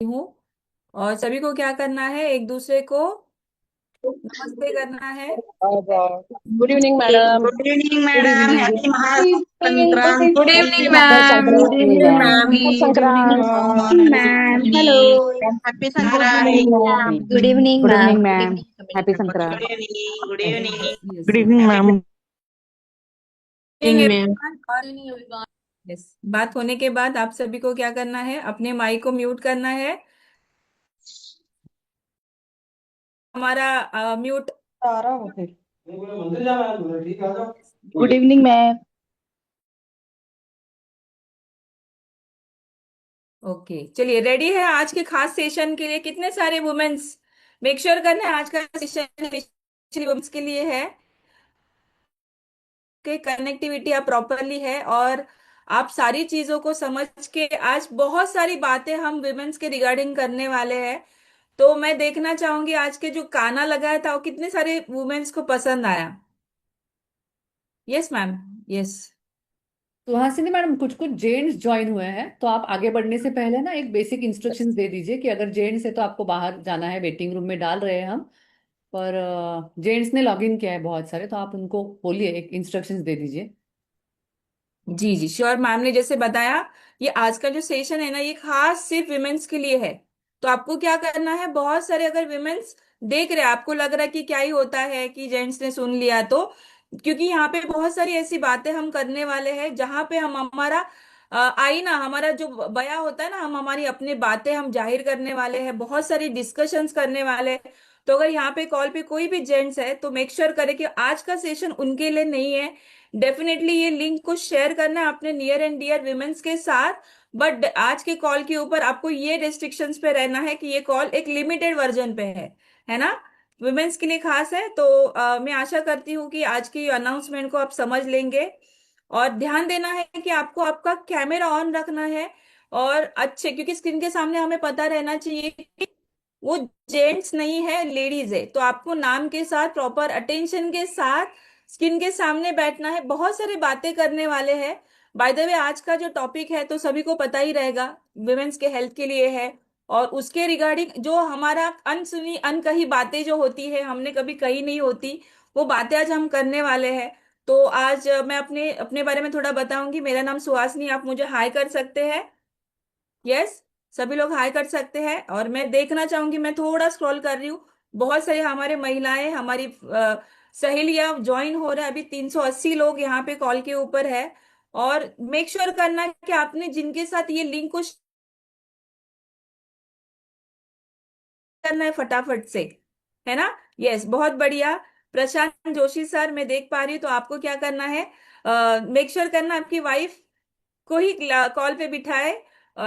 हूँ। और सभी को क्या करना है, एक दूसरे को नमस्ते करना है। और good evening madam. Good evening good madam, evening. Happy good evening. Good Mahasankranti. Good evening. Evening Makar ma'am. Good Sankranti evening ma'am. Ma'am. Makar good evening Sankranti. Ma'am. Hello. Happy good evening Sankranti. Ma'am. Good evening good ma'am. Evening good ma'am. Happy evening. Good Sankranti. Evening, good yes evening. Yes good yes. Evening ma'am. Ma'am. Yes, बात होने के बाद आप सभी को क्या करना है, अपने माइक को म्यूट करना है। हमारा म्यूट। आ रहा हूँ फिर। Good evening ma'am. ओके, चलिए रेडी है आज के खास सेशन के लिए। कितने सारे वुमेन्स, मेक श्योर करना है आज का सेशन वुमेन्स के लिए है कि कनेक्टिविटी आप प्रॉपरली है और आप सारी चीजों को समझ के। आज बहुत सारी बातें हम वुमेन्स के रिगार्डिंग करने वाले हैं। तो मैं देखना चाहूंगी आज के जो गाना लगाया था वो कितने सारे वुमेन्स को पसंद आया। Yes ma'am. Yes. Suhasini madam, कुछ कुछ जेंट्स ज्वाइन हुए हैं, तो आप आगे बढ़ने से पहले ना एक बेसिक इंस्ट्रक्शंस दे दीजिए कि अगर जेंट्स है तो आपको बाहर जाना है, वेटिंग रूम में डाल रहे हैं हम। पर जेंट्स ने लॉग इन किया है बहुत सारे, तो आप उनको बोलिए, एक इंस्ट्रक्शंस दे दीजिए। जी जी श्योर, मैम ने जैसे बताया ये आज का जो सेशन है ना, ये खास सिर्फ विमेंस के लिए है। तो आपको क्या करना है, बहुत सारे अगर विमेंस देख रहे हैं, आपको लग रहा है कि क्या ही होता है कि जेंट्स ने सुन लिया तो, क्योंकि यहाँ पे बहुत सारी ऐसी बातें हम करने वाले हैं जहां पे हम हमारा आईना, हमारा जो बया होता है ना, हम हमारी अपनी बातें हम जाहिर करने वाले हैं, बहुत सारी डिस्कशंस करने वाले हैं। तो अगर यहाँ पे कॉल पे कोई भी जेंट्स है तो मेक श्योर करें कि आज का सेशन उनके लिए नहीं है। डेफिनेटली ये लिंक को शेयर करना है अपने नियर एंड डियर विमेंस के साथ। बट आज के कॉल के ऊपर आपको ये रेस्ट्रिक्शंस पे रहना है कि ये कॉल एक लिमिटेड वर्जन पे है ना, वुमेन्स के लिए खास है। तो मैं आशा करती हूँ कि आज की अनाउंसमेंट को आप समझ लेंगे। और ध्यान देना है कि आपको आपका कैमरा ऑन रखना है और अच्छे, क्योंकि स्क्रीन के सामने हमें पता रहना चाहिए कि वो जेंट्स नहीं है, लेडीज है। तो आपको नाम के साथ प्रॉपर अटेंशन के साथ स्क्रीन के सामने बैठना है। बहुत सारी बातें करने वाले हैं। बाय द वे आज का जो टॉपिक है तो सभी को पता ही रहेगा, वुमेन्स के हेल्थ के लिए है। और उसके रिगार्डिंग जो हमारा अनसुनी अनकही बातें जो होती है, हमने कभी कही नहीं होती, वो बातें आज हम करने वाले हैं। तो आज मैं अपने अपने बारे में थोड़ा बताऊंगी। मेरा नाम सुहासनी, आप मुझे हाय कर सकते हैं। यस, सभी लोग हाई कर सकते हैं। और मैं देखना चाहूंगी, मैं थोड़ा स्क्रॉल कर रही हूँ, बहुत सारे हमारे महिलाएं, हमारी सहेलियां ज्वाइन हो रहे हैं। अभी 380 लोग यहाँ पे कॉल के ऊपर है। और मेक श्योर करना कि आपने जिनके साथ ये लिंक को करना है फटाफट से, है ना। यस, बहुत बढ़िया। प्रशांत जोशी सर, मैं देख पा रही हूँ। तो आपको क्या करना है, मेक श्योर करना आपकी वाइफ को ही कॉल पे बिठाए।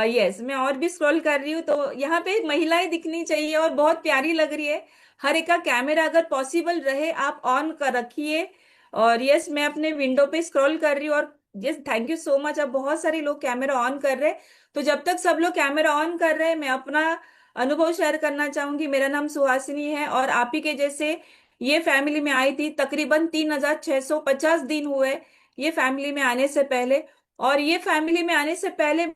यस, मैं और भी स्क्रॉल कर रही हूँ तो यहाँ पे महिलाएं दिखनी चाहिए और बहुत प्यारी लग रही है। हर एक का कैमरा अगर पॉसिबल रहे आप ऑन कर रखिए। और यस, मैं अपने विंडो पे स्क्रॉल कर रही हूँ। और yes, thank you so much, अब बहुत सारे लोग कैमरा ऑन कर रहे हैं। तो जब तक सब लोग कैमरा ऑन कर रहे हैं, मैं अपना अनुभव शेयर करना चाहूंगी। मेरा नाम सुहासिनी है और आप ही के जैसे ये फैमिली में आई थी। तकरीबन 3650 दिन हुए ये फैमिली में आने से पहले। और ये फैमिली में आने से पहले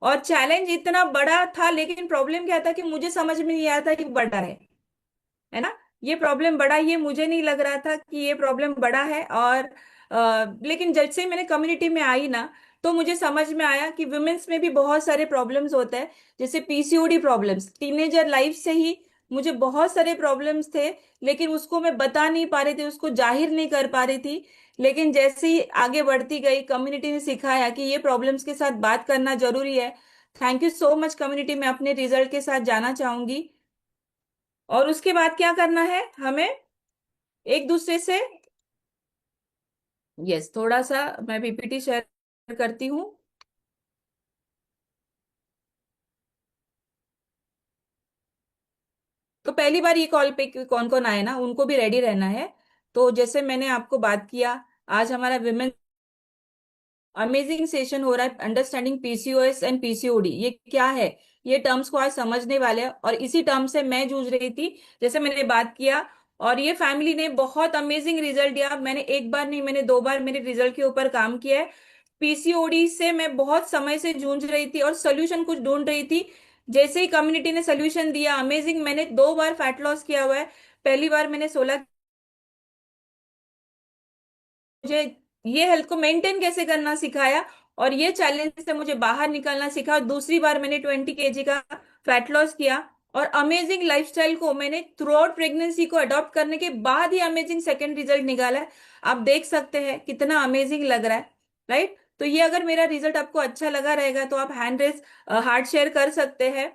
और चैलेंज इतना बड़ा था, लेकिन प्रॉब्लम क्या था कि मुझे समझ में नहीं आया था कि बड़ा है ना। ये प्रॉब्लम बड़ा, ये मुझे नहीं लग रहा था कि ये प्रॉब्लम बड़ा है। और लेकिन जब से मैंने कम्युनिटी में आई ना, तो मुझे समझ में आया कि वुमेन्स में भी बहुत सारे प्रॉब्लम्स होते हैं। जैसे पीसीओडी प्रॉब्लम्स, टीनेजर लाइफ से ही मुझे बहुत सारे प्रॉब्लम्स थे, लेकिन उसको मैं बता नहीं पा रही थी, उसको जाहिर नहीं कर पा रही थी। लेकिन जैसे ही आगे बढ़ती गई, कम्युनिटी ने सिखाया कि ये प्रॉब्लम्स के साथ बात करना जरूरी है। Thank you so much community, मैं अपने रिजल्ट के साथ जाना चाहूंगी। और उसके बाद क्या करना है हमें, एक दूसरे से। यस, थोड़ा सा मैं पीपीटी शेयर करती हूँ। तो पहली बार ये कॉल पे कौन कौन आए ना, उनको भी रेडी रहना है। तो जैसे मैंने आपको बात किया, आज हमारा विमेन अमेजिंग सेशन हो रहा है, अंडरस्टैंडिंग पीसीओएस एंड पीसीओडी ये क्या है, ये टर्म्स को आज समझने वाले हैं। और इसी टर्म से मैं जूझ रही थी, जैसे मैंने बात किया। और ये फैमिली ने बहुत अमेजिंग रिजल्ट दिया। मैंने एक बार नहीं, मैंने 2 बार मेरे रिजल्ट के ऊपर काम किया है। पीसीओडी से मैं बहुत समय से जूझ रही थी और सोल्यूशन कुछ ढूंढ रही थी। जैसे ही कम्युनिटी ने सोल्यूशन दिया, अमेजिंग, मैंने 2 बार फैट लॉस किया हुआ है। पहली बार मैंने 16, मुझे ये हेल्थ को मेंटेन कैसे करना सिखाया और ये चैलेंज से मुझे बाहर निकलना सिखा। और दूसरी बार मैंने 20 kg का फैट लॉस किया और अमेजिंग लाइफस्टाइल को मैंने थ्रू आउट प्रेगनेंसी को अडॉप्ट करने के बाद ही अमेजिंग सेकंड रिजल्ट निकाला है। आप देख सकते हैं कितना अमेजिंग लग रहा है, राइट? तो ये अगर मेरा रिजल्ट आपको अच्छा लगा रहेगा तो आप हैंड रेस, हार्ट शेयर कर सकते हैं।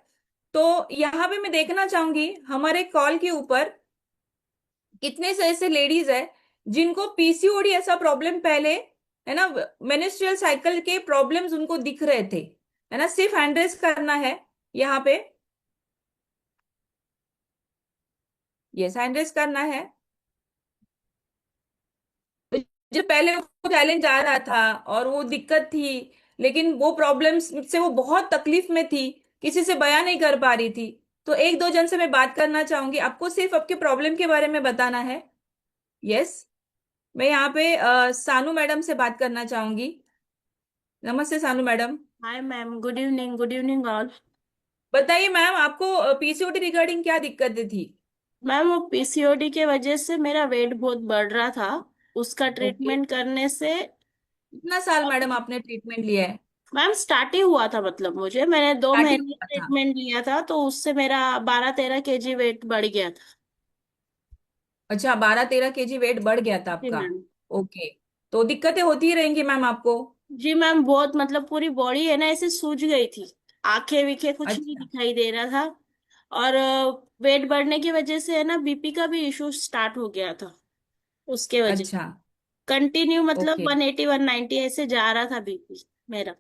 तो यहाँ पे मैं देखना चाहूंगी हमारे कॉल के ऊपर कितने से ऐसे लेडीज है जिनको पीसीओडी ऐसा प्रॉब्लम पहले, है ना, मेनेस्ट्रुअल साइकिल के प्रॉब्लम्स उनको दिख रहे थे, है ना। सिर्फ हैंड रेस करना है यहाँ पे, यस, हैंड रेस करना है। तो जो पहले वो चैलेंज आ रहा था और वो दिक्कत थी, लेकिन वो प्रॉब्लम्स से वो बहुत तकलीफ में थी, किसी से बयान नहीं कर पा रही थी। तो एक दो जन से मैं बात करना चाहूंगी, आपको सिर्फ आपके प्रॉब्लम के बारे में बताना है। यस, मैं यहाँ पे सानू मैडम से बात करना चाहूंगी। नमस्ते सानू madam. Hi ma'am, good evening all. बताइए मैम, आपको पीसीओडी रिगार्डिंग क्या दिक्कतें थी? मैम, वो पीसीओडी के वजह से मेरा वेट बहुत बढ़ रहा था। उसका ओके, ट्रीटमेंट करने से कितना साल मैडम आपने ट्रीटमेंट लिया है? मैम स्टार्ट ही हुआ था, मतलब मैंने दो स्टार्टिंग महीने हुआ था। ट्रीटमेंट लिया था तो उससे मेरा 12-13 kg वेट बढ़ गया था। अच्छा, 12-13 kg वेट बढ़ गया था जी आपका। मैम। ओके, तो दिक्कतें होती ही रहेंगी मैम आपको। जी मैम, बहुत मतलब पूरी बॉडी है ना ऐसे सूज गई थी। आंखें विखे कुछ नहीं अच्छा। दिखाई दे रहा था। और वेट बढ़ने की वजह से है ना बीपी का भी इशू स्टार्ट हो गया था उसके वजह। अच्छा। कंटिन्यू मतलब ओके। 180 190 ऐसे जा रहा था बीपी मेरा।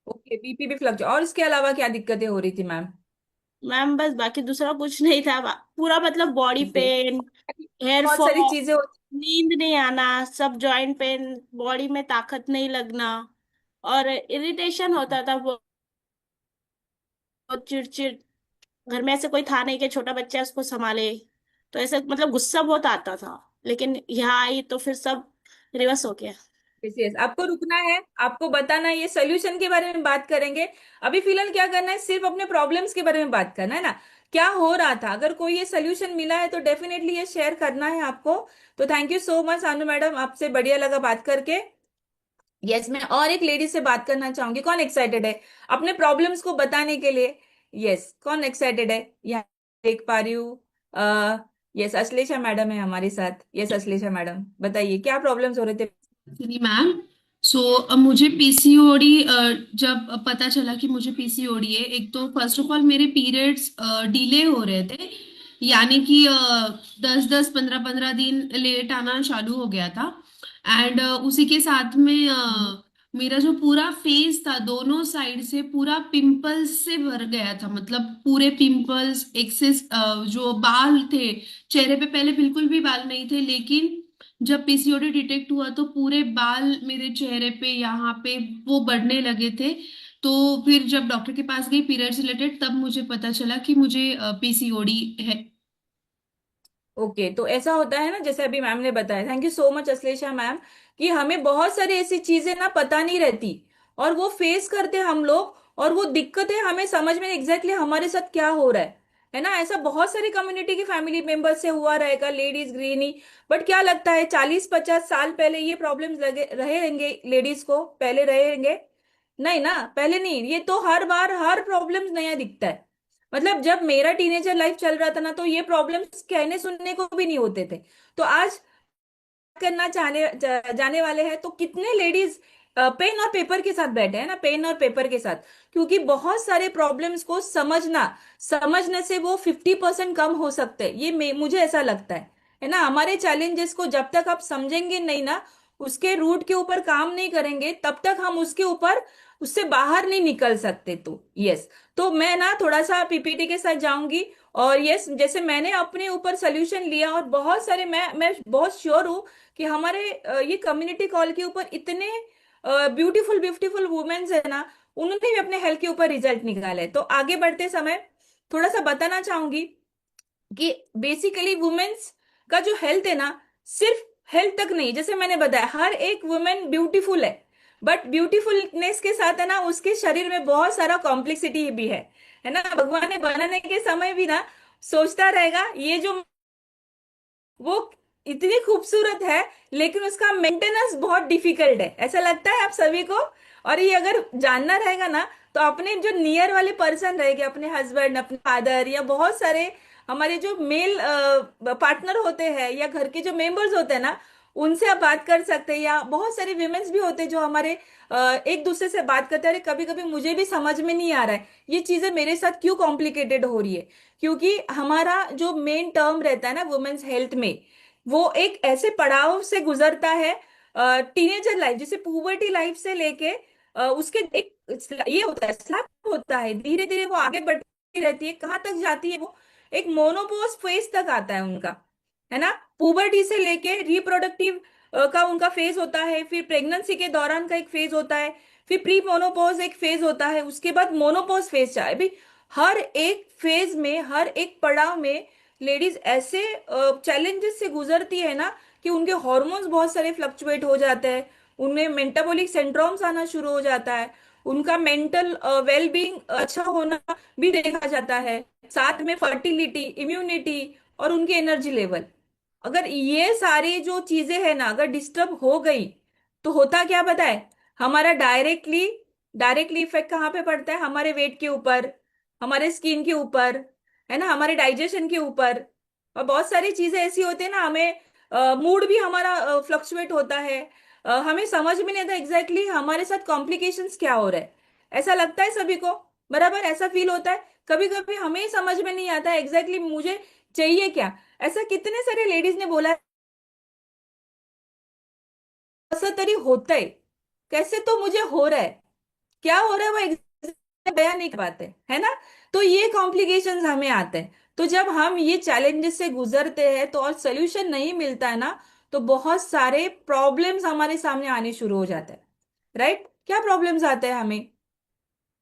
ओके, बीपी भी फ्लक्चुएट, और इसके अलावा क्या दिक्कतें हो रही थी मैम? मैम बस बाकी दूसरा कुछ नहीं था। पूरा मतलब बॉडी ओके, पेन, हेयर बहुत फॉल, सारी चीजें होती। नींद नहीं आना, सब जॉइंट पेन, बॉडी में ताकत नहीं लगना और इरिटेशन होता था बहुत चिड़चिड़। घर में ऐसे कोई था नहीं कि छोटा बच्चा है उसको संभाले, तो ऐसे मतलब गुस्सा बहुत आता था। लेकिन यहाँ आई तो फिर सब रिवर्स हो गया। यस यस, आपको रुकना है, आपको बताना है, ये सोल्यूशन के बारे में बात करेंगे। अभी फिलहाल क्या करना है, सिर्फ अपने प्रॉब्लम्स के बारे में बात करना है ना, क्या हो रहा था। अगर कोई ये सोल्यूशन मिला है तो डेफिनेटली ये शेयर करना है आपको। तो thank you so much Anu madam, आपसे बढ़िया लगा बात करके। यस, मैं और एक लेडी से बात करना चाहूंगी। कौन एक्साइटेड है अपने प्रॉब्लम्स को बताने के लिए? यस, कौन एक्साइटेड है यहाँ? देख पा रही हूँ। यस, अश्लेषा मैडम है हमारे साथ। यस अश्लेषा मैडम, बताइए क्या प्रॉब्लम्स हो रहे थे? नहीं मैम। सो मुझे पीसीओडी, जब पता चला कि मुझे पीसीओडी है, एक तो फर्स्ट ऑफ ऑल मेरे पीरियड्स डिले हो रहे थे, यानी कि 10-10 15-15 दिन लेट आना चालू हो गया था। एंड उसी के साथ में मेरा जो पूरा फेस था दोनों साइड से पूरा पिंपल्स से भर गया था, मतलब पूरे पिंपल्स एक्सेस। जो बाल थे चेहरे पे, पहले बिल्कुल भी बाल नहीं थे, लेकिन जब पीसीओडी डिटेक्ट हुआ तो पूरे बाल मेरे चेहरे पे यहाँ पे वो बढ़ने लगे थे। तो फिर जब डॉक्टर के पास गई पीरियड से रिलेटेड, तब मुझे पता चला कि मुझे पीसीओडी है। ओके, तो ऐसा होता है ना, जैसे अभी मैम ने बताया, thank you so much Ashlesha ma'am, कि हमें बहुत सारी ऐसी चीजें ना पता नहीं रहती और वो फेस करते हम लोग, और वो दिक्कतें हमें समझ में एग्जैक्टली हमारे साथ क्या हो रहा है ना। ऐसा बहुत सारी कम्युनिटी के फैमिली मेंबर से हुआ रहेगा, लेडीज गृहिणी। बट क्या लगता है 40-50 साल पहले ये प्रॉब्लम्स लगे रहेंगे लेडीज को? पहले रहेंगे? नहीं ना, पहले नहीं। ये तो हर बार हर प्रॉब्लम्स नया दिखता है। मतलब जब मेरा टीनेजर लाइफ चल रहा था ना, तो ये प्रॉब्लम्स कहने सुनने को भी नहीं होते थे। तो आज करना जाने वाले हैं, तो कितने लेडीज पेन और पेपर के साथ बैठे हैं ना, पेन और पेपर के साथ, क्योंकि बहुत सारे प्रॉब्लम्स को समझने से वो 50% कम हो सकते हैं। ये मुझे ऐसा लगता है ना। हमारे चैलेंजेस को जब तक आप समझेंगे नहीं ना, उसके रूट के ऊपर काम नहीं करेंगे, तब तक हम उसके ऊपर उससे बाहर नहीं निकल सकते। तो यस, तो मैं ना थोड़ा सा पीपीटी के साथ जाऊंगी। और यस, जैसे मैंने अपने ऊपर सोल्यूशन लिया, और बहुत सारे, मैं बहुत श्योर हूँ कि हमारे ये कम्युनिटी कॉल के ऊपर इतने ब्यूटीफुल ब्यूटीफुल वुमेन्स है ना, उन्होंने भी अपने हेल्थ के ऊपर रिजल्ट निकाले। तो आगे बढ़ते समय थोड़ा सा बताना चाहूंगी कि बेसिकली वुमेन्स का जो हेल्थ है ना, सिर्फ हेल्थ तक नहीं, जैसे मैंने बताया हर एक वुमेन ब्यूटीफुल है, बट ब्यूटीफुलनेस के साथ है ना उसके शरीर में बहुत सारा कॉम्प्लेक्सिटी भी है ना। भगवान ने बनाने के समय भी ना सोचता रहेगा ये जो वो इतनी खूबसूरत है, लेकिन उसका मेंटेनेंस बहुत डिफिकल्ट है, ऐसा लगता है आप सभी को। और ये अगर जानना रहेगा ना, तो अपने जो नियर वाले पर्सन रहेंगे, अपने हस्बैंड, अपने फादर, या बहुत सारे हमारे जो मेल पार्टनर होते हैं या घर के जो मेंबर्स होते हैं ना, उनसे आप बात कर सकते हैं। या बहुत सारे विमेन्स भी होते हैं जो हमारे एक दूसरे से बात करते हैं, अरे कभी कभी मुझे भी समझ में नहीं आ रहा है ये चीजें मेरे साथ क्यों कॉम्प्लिकेटेड हो रही है। क्योंकि हमारा जो मेन टर्म रहता है ना वुमेन्स हेल्थ में, वो एक ऐसे पड़ाव से गुजरता है, टीनेजर लाइफ जैसे पुबर्टी लाइफ से लेके उसके एक ये होता है, स्लैप होता है, धीरे धीरे वो आगे बढ़ती रहती है, कहाँ तक जाती है वो, एक मोनोपोज फेज तक आता है उनका, है ना। पुबर्टी से लेके रिप्रोडक्टिव का उनका फेज होता है, फिर प्रेगनेंसी के दौरान का एक फेज होता है, फिर प्री मोनोपोज एक फेज होता है, उसके बाद मोनोपोज फेज चाहे भी। हर एक फेज में, हर एक पड़ाव में लेडीज ऐसे चैलेंजेस से गुजरती है ना कि उनके हॉर्मोन्स बहुत सारे फ्लक्चुएट हो जाते हैं, उनमें मेंटाबॉलिक सिंड्रोम्स आना शुरू हो जाता है, उनका मेंटल वेल बीइंग अच्छा होना भी देखा जाता है, साथ में फर्टिलिटी, इम्यूनिटी और उनकी एनर्जी लेवल। अगर ये सारी जो चीजें है ना अगर डिस्टर्ब हो गई, तो होता क्या पता है, हमारा डायरेक्टली डायरेक्टली इफेक्ट कहाँ पे पड़ता है, हमारे वेट के ऊपर, हमारे स्किन के ऊपर, है ना, हमारे डाइजेशन के ऊपर। और बहुत सारी चीजें ऐसी होती है ना, हमें मूड भी हमारा फ्लक्चुएट होता है, हमें समझ में नहीं आता एग्जैक्टली हमारे साथ कॉम्प्लिकेशंस क्या हो रहा है। ऐसा लगता है सभी को, बराबर ऐसा फील होता है। कभी कभी हमें समझ में नहीं आता एग्जैक्टली मुझे चाहिए क्या। ऐसा कितने सारे लेडीज ने बोला है, असं तरी होतंय, कैसे तो मुझे हो रहा है, क्या हो रहा है वो एग्जैक्ट बयान नहीं कर पाते, है ना। तो ये कॉम्प्लिकेशंस हमें आते हैं। तो जब हम ये चैलेंजेस से गुजरते हैं तो और सोल्यूशन नहीं मिलता है ना, तो बहुत सारे प्रॉब्लम्स हमारे सामने आने शुरू हो जाते हैं। राइट, क्या प्रॉब्लम्स आते हैं हमें,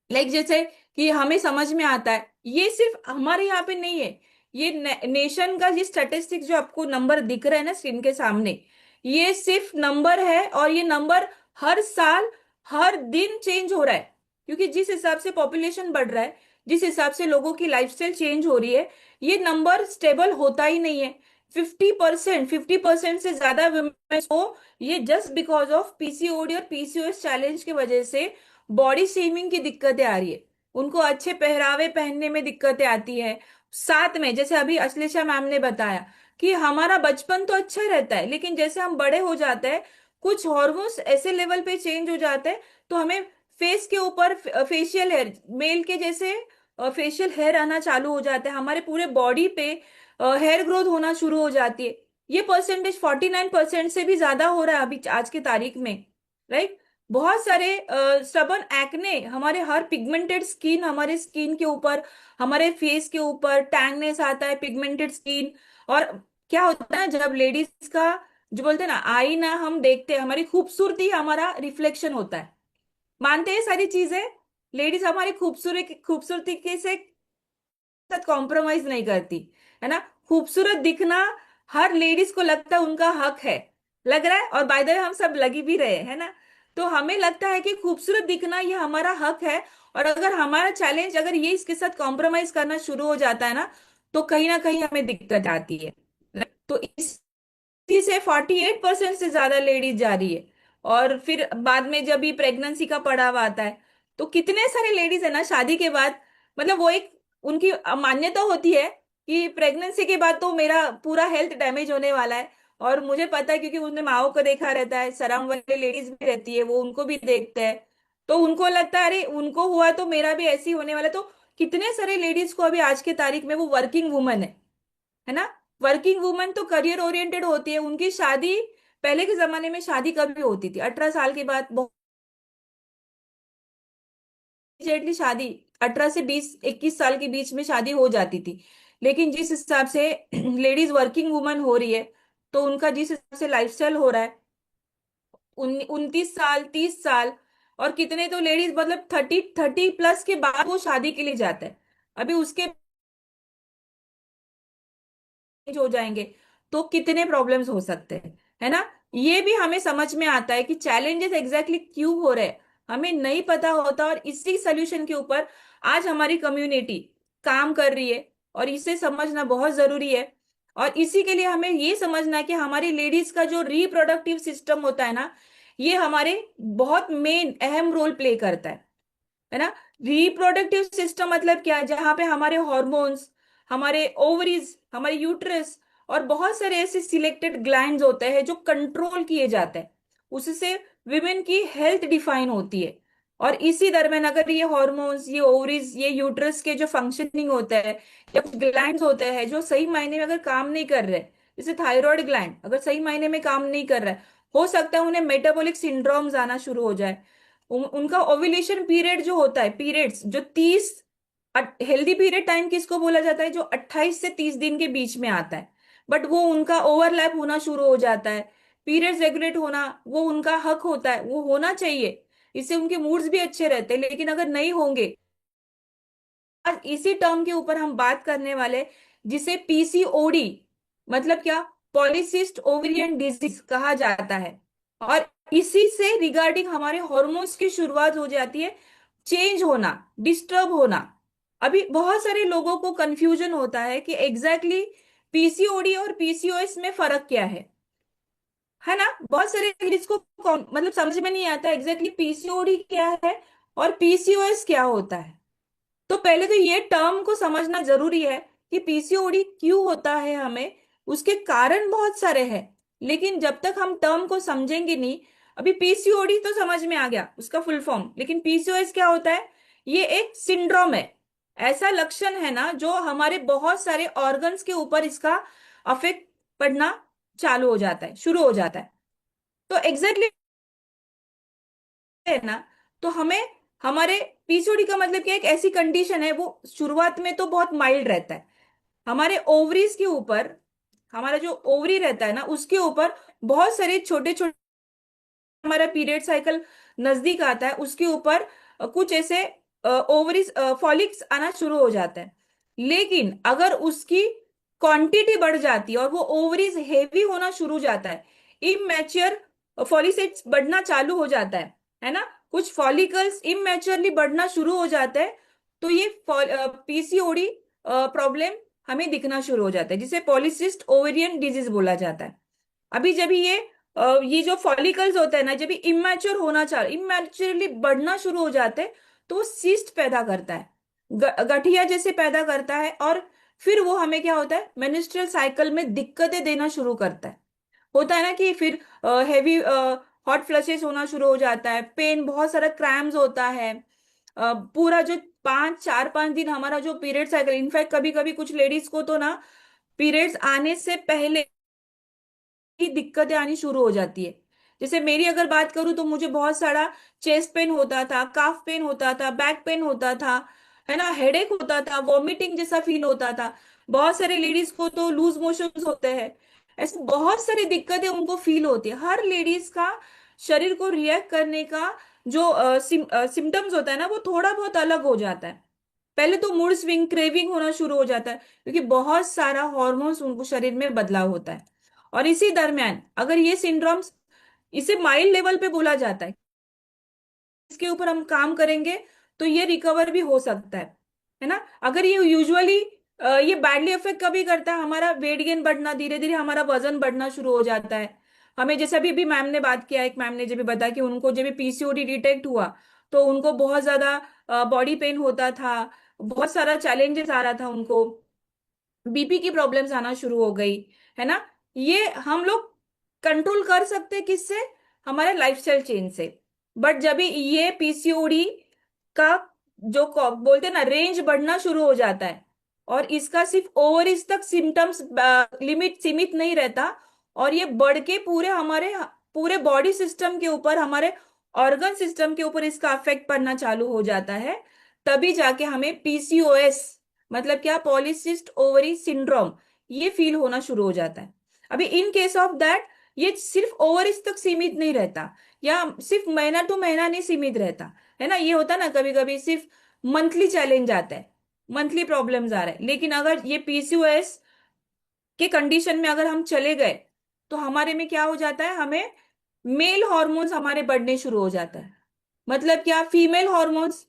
लाइक जैसे कि हमें समझ में आता है, ये सिर्फ हमारे यहाँ पे नहीं है, ये नेशन का ये स्टैटिस्टिक्स जो आपको नंबर दिख रहा है ना स्क्रीन के सामने, ये सिर्फ नंबर है, और ये नंबर हर साल हर दिन चेंज हो रहा है। क्योंकि जिस हिसाब से पॉपुलेशन बढ़ रहा है, जिस हिसाब से लोगों की लाइफस्टाइल चेंज हो रही है, ये नंबर स्टेबल होता ही नहीं है। 50% से ज्यादा वुमेन्स को ये जस्ट बिकॉज ऑफ पीसीओडी और पीसीओएस चैलेंज की वजह से बॉडी शेमिंग की दिक्कतें आ रही है, उनको अच्छे पहरावे पहनने में दिक्कतें आती है। साथ में जैसे अभी अश्लेषा मैम ने बताया कि हमारा बचपन तो अच्छा रहता है, लेकिन जैसे हम बड़े हो जाते हैं कुछ हॉर्मोन्स ऐसे लेवल पे चेंज हो जाते हैं, तो हमें फेस के ऊपर फेशियल हेयर, मेल के जैसे फेशियल हेयर आना चालू हो जाता है, हमारे पूरे बॉडी पे हेयर ग्रोथ होना शुरू हो जाती है। ये परसेंटेज 49% से भी ज्यादा हो रहा है अभी आज की तारीख में। राइट, बहुत सारे स्टबन एक्ने, हमारे हर पिगमेंटेड स्किन, हमारे स्किन के ऊपर, हमारे फेस के ऊपर टैंगनेस आता है, पिगमेंटेड स्किन। और क्या होता है जब लेडीज का जो बोलते हैं ना आई ना हम देखते हैं, हमारी खूबसूरती हमारा रिफ्लेक्शन होता है, मानते हैं सारी चीजें। लेडीज हमारी खूबसूरती खूबसूरती के से साथ कॉम्प्रोमाइज नहीं करती, है ना। खूबसूरत दिखना हर लेडीज को लगता है उनका हक है, लग रहा है, और बाय द वे हम सब लगी भी रहे है ना। तो हमें लगता है कि खूबसूरत दिखना ये हमारा हक है, और अगर हमारा चैलेंज अगर ये इसके साथ कॉम्प्रोमाइज करना शुरू हो जाता है ना, तो कहीं ना कहीं हमें दिक्कत आती है। तो इसी से 48% से ज्यादा लेडीज जा रही है। और फिर बाद में जब ये प्रेगनेंसी का पड़ाव आता है, तो कितने सारे लेडीज है ना शादी के बाद, मतलब वो एक उनकी मान्यता होती है कि प्रेगनेंसी के बाद तो मेरा पूरा हेल्थ डैमेज होने वाला है। और मुझे पता है क्योंकि उन्हें माओ को देखा रहता है, सराउंड वाले लेडीज भी रहती है, वो उनको भी देखते हैं, तो उनको लगता है अरे उनको हुआ तो मेरा भी ऐसे ही होने वाला है। तो कितने सारे लेडीज को अभी आज के तारीख में, वो वर्किंग वुमन है ना, वर्किंग वुमन तो करियर ओरिएंटेड होती है, उनकी शादी पहले के जमाने में शादी कभी होती थी 18 साल के बाद, बहुत इमीडिएटली शादी 18 से 20 21 साल के बीच में शादी हो जाती थी। लेकिन जिस हिसाब से लेडीज वर्किंग वुमन हो रही है, तो उनका जिस हिसाब से लाइफस्टाइल हो रहा है, 29 साल 30 साल, और कितने तो लेडीज मतलब 30 30 प्लस के बाद वो शादी के लिए जाते हैं, अभी उसके हो जाएंगे, तो कितने प्रॉब्लम्स हो सकते हैं, है ना। ये भी हमें समझ में आता है कि चैलेंजेस एग्जैक्टली क्यों हो रहे हैं, हमें नहीं पता होता, और इसी सोल्यूशन के ऊपर आज हमारी कम्युनिटी काम कर रही है, और इसे समझना बहुत जरूरी है। और इसी के लिए हमें ये समझना है कि हमारी लेडीज का जो रिप्रोडक्टिव सिस्टम होता है ना, ये हमारे बहुत मेन अहम रोल प्ले करता है ना। रिप्रोडक्टिव सिस्टम मतलब क्या है, जहाँ पे हमारे हॉर्मोन्स, हमारे ओवरीज, हमारे यूट्रस और बहुत सारे ऐसे सिलेक्टेड ग्लैंड्स होते हैं जो कंट्रोल किए जाते हैं, उससे विमेन की हेल्थ डिफाइन होती है। और इसी दरमियान अगर ये हॉर्मोन्स, ये ओवरीज, ये यूट्रस के जो फंक्शनिंग होता है, या कुछ ग्लैंड्स होते हैं जो सही मायने में अगर काम नहीं कर रहे, जैसे थायराइड ग्लैंड अगर सही मायने में काम नहीं कर रहा है, हो सकता है उन्हें मेटाबॉलिक सिंड्रोम्स आना शुरू हो जाए। उनका ओव्यूलेशन पीरियड जो होता है, पीरियड्स जो 30, हेल्दी पीरियड टाइम किसको बोला जाता है, जो 28 से 30 दिन के बीच में आता है, बट वो उनका ओवरलैप होना शुरू हो जाता है। पीरियड्स रेगुलेट होना वो उनका हक होता है, वो होना चाहिए, इससे उनके मूड्स भी अच्छे रहते हैं, लेकिन अगर नहीं होंगे, आज इसी टर्म के ऊपर हम बात करने वाले, जिसे पीसीओडी मतलब क्या, पॉलीसिस्ट ओवेरियन डिजीज कहा जाता है। और इसी से रिगार्डिंग हमारे हॉर्मोन्स की शुरुआत हो जाती है, चेंज होना, डिस्टर्ब होना। अभी बहुत सारे लोगों को कंफ्यूजन होता है कि एग्जैक्टली पीसीओडी और पीसीओएस में फर्क क्या है ना। बहुत सारे लेडीज को मतलब समझ में नहीं आता एग्जैक्टली पीसीओडी क्या है और पीसीओएस क्या होता है। तो पहले तो ये टर्म को समझना जरूरी है कि पीसीओडी क्यों होता है, हमें उसके कारण बहुत सारे हैं, लेकिन जब तक हम टर्म को समझेंगे नहीं, अभी पीसीओडी तो समझ में आ गया उसका फुल फॉर्म, लेकिन पीसीओएस क्या होता है, ये एक सिंड्रोम है, ऐसा लक्षण है ना जो हमारे बहुत सारे ऑर्गन्स के ऊपर इसका अफेक्ट पड़ना चालू हो जाता है, शुरू हो जाता है। तो एग्जैक्टली है ना, तो हमें हमारे पीसीओडी का मतलब क्या है, एक ऐसी कंडीशन है, वो शुरुआत में तो बहुत माइल्ड रहता है, हमारे ओवरीज के ऊपर, हमारा जो ओवरी रहता है ना उसके ऊपर बहुत सारे छोटे छोटे, हमारा पीरियड साइकिल नजदीक आता है उसके ऊपर कुछ ऐसे ओवरीज फॉलिक्स आना शुरू हो जाता है। लेकिन अगर उसकी क्वांटिटी बढ़ जाती है और वो ओवरीज हेवी होना शुरू हो जाता है, इमेच्योर फॉलिसेट्स बढ़ना चालू हो जाता है ना, कुछ फॉलिकल्स इमेच्योरली बढ़ना शुरू हो जाता है, तो ये पीसीओडी प्रॉब्लम हमें दिखना शुरू हो जाता है, जिसे पॉलीसिस्ट ओवेरियन डिजीज बोला जाता है। अभी जब ये जो फॉलिकल्स होता है ना, जब इमेच्योर होना चाहे, इमेच्योरली बढ़ना शुरू हो जाते हैं, तो वो सिस्ट पैदा करता है, गठिया जैसे पैदा करता है, और फिर वो हमें क्या होता है, मेनिस्ट्रुअल साइकिल में दिक्कतें देना शुरू करता है। होता है ना कि फिर हैवी हॉट फ्लशेस होना शुरू हो जाता है, पेन, बहुत सारा क्रैम्स होता है, पूरा जो 4-5 दिन हमारा जो पीरियड साइकिल, इनफैक्ट कभी कभी कुछ लेडीज को तो ना पीरियड्स आने से पहले की दिक्कतें आनी शुरू हो जाती है। जैसे मेरी अगर बात करूं तो मुझे बहुत सारा चेस्ट पेन होता था, काफ पेन होता था, बैक पेन होता था, है ना, हेडेक होता था, वॉमिटिंग जैसा फील होता था। बहुत सारे लेडीज को तो लूज मोशंस होते हैं, ऐसे बहुत सारी दिक्कतें उनको फील होती है। हर लेडीज का शरीर को रिएक्ट करने का जो सिम्टम्स होता है ना, वो थोड़ा बहुत अलग हो जाता है। पहले तो मूड स्विंग, क्रेविंग होना शुरू हो जाता है, क्योंकि बहुत सारा हॉर्मोन्स उनको शरीर में बदलाव होता है। और इसी दरमियान अगर ये सिंड्रोम्स, इसे माइल्ड लेवल पे बोला जाता है, इसके ऊपर हम काम करेंगे तो ये रिकवर भी हो सकता है ना। अगर ये यूजुअली ये बैडली इफेक्ट कभी करता है, हमारा वेट गेन बढ़ना, धीरे धीरे हमारा वजन बढ़ना शुरू हो जाता है। हमें जैसे अभी भी मैम ने बात किया, एक मैम ने जब भी बताया कि उनको जब भी पीसीओडी डिटेक्ट हुआ तो उनको बहुत ज्यादा बॉडी पेन होता था, बहुत सारा चैलेंजेस आ रहा था उनको, बीपी की प्रॉब्लम्स आना शुरू हो गई, है ना। ये हम लोग कंट्रोल कर सकते हैं किससे, हमारे लाइफस्टाइल चेंज से। बट जब भी ये पीसीओडी का जो बोलते हैं ना रेंज बढ़ना शुरू हो जाता है, और इसका सिर्फ ओवरीज तक सिम्टम्स लिमिट सीमित नहीं रहता, और ये बढ़ के पूरे हमारे पूरे बॉडी सिस्टम के ऊपर, हमारे ऑर्गन सिस्टम के ऊपर इसका अफेक्ट पड़ना चालू हो जाता है, तभी जाके हमें पीसीओएस मतलब क्या, पॉलीसिस्ट ओवरी सिंड्रोम, ये फील होना शुरू हो जाता है। अभी इन केस ऑफ दैट ये सिर्फ ओवरीज तक सीमित नहीं रहता, या सिर्फ महीना टू महीना नहीं सीमित रहता, है ना। ये होता ना कभी कभी सिर्फ मंथली चैलेंज आता है, मंथली प्रॉब्लम्स आ रहे हैं, लेकिन अगर ये पीसीओएस के कंडीशन में अगर हम चले गए तो हमारे में क्या हो जाता है, हमें मेल हॉर्मोन्स हमारे बढ़ने शुरू हो जाता है। मतलब क्या, फीमेल हॉर्मोन्स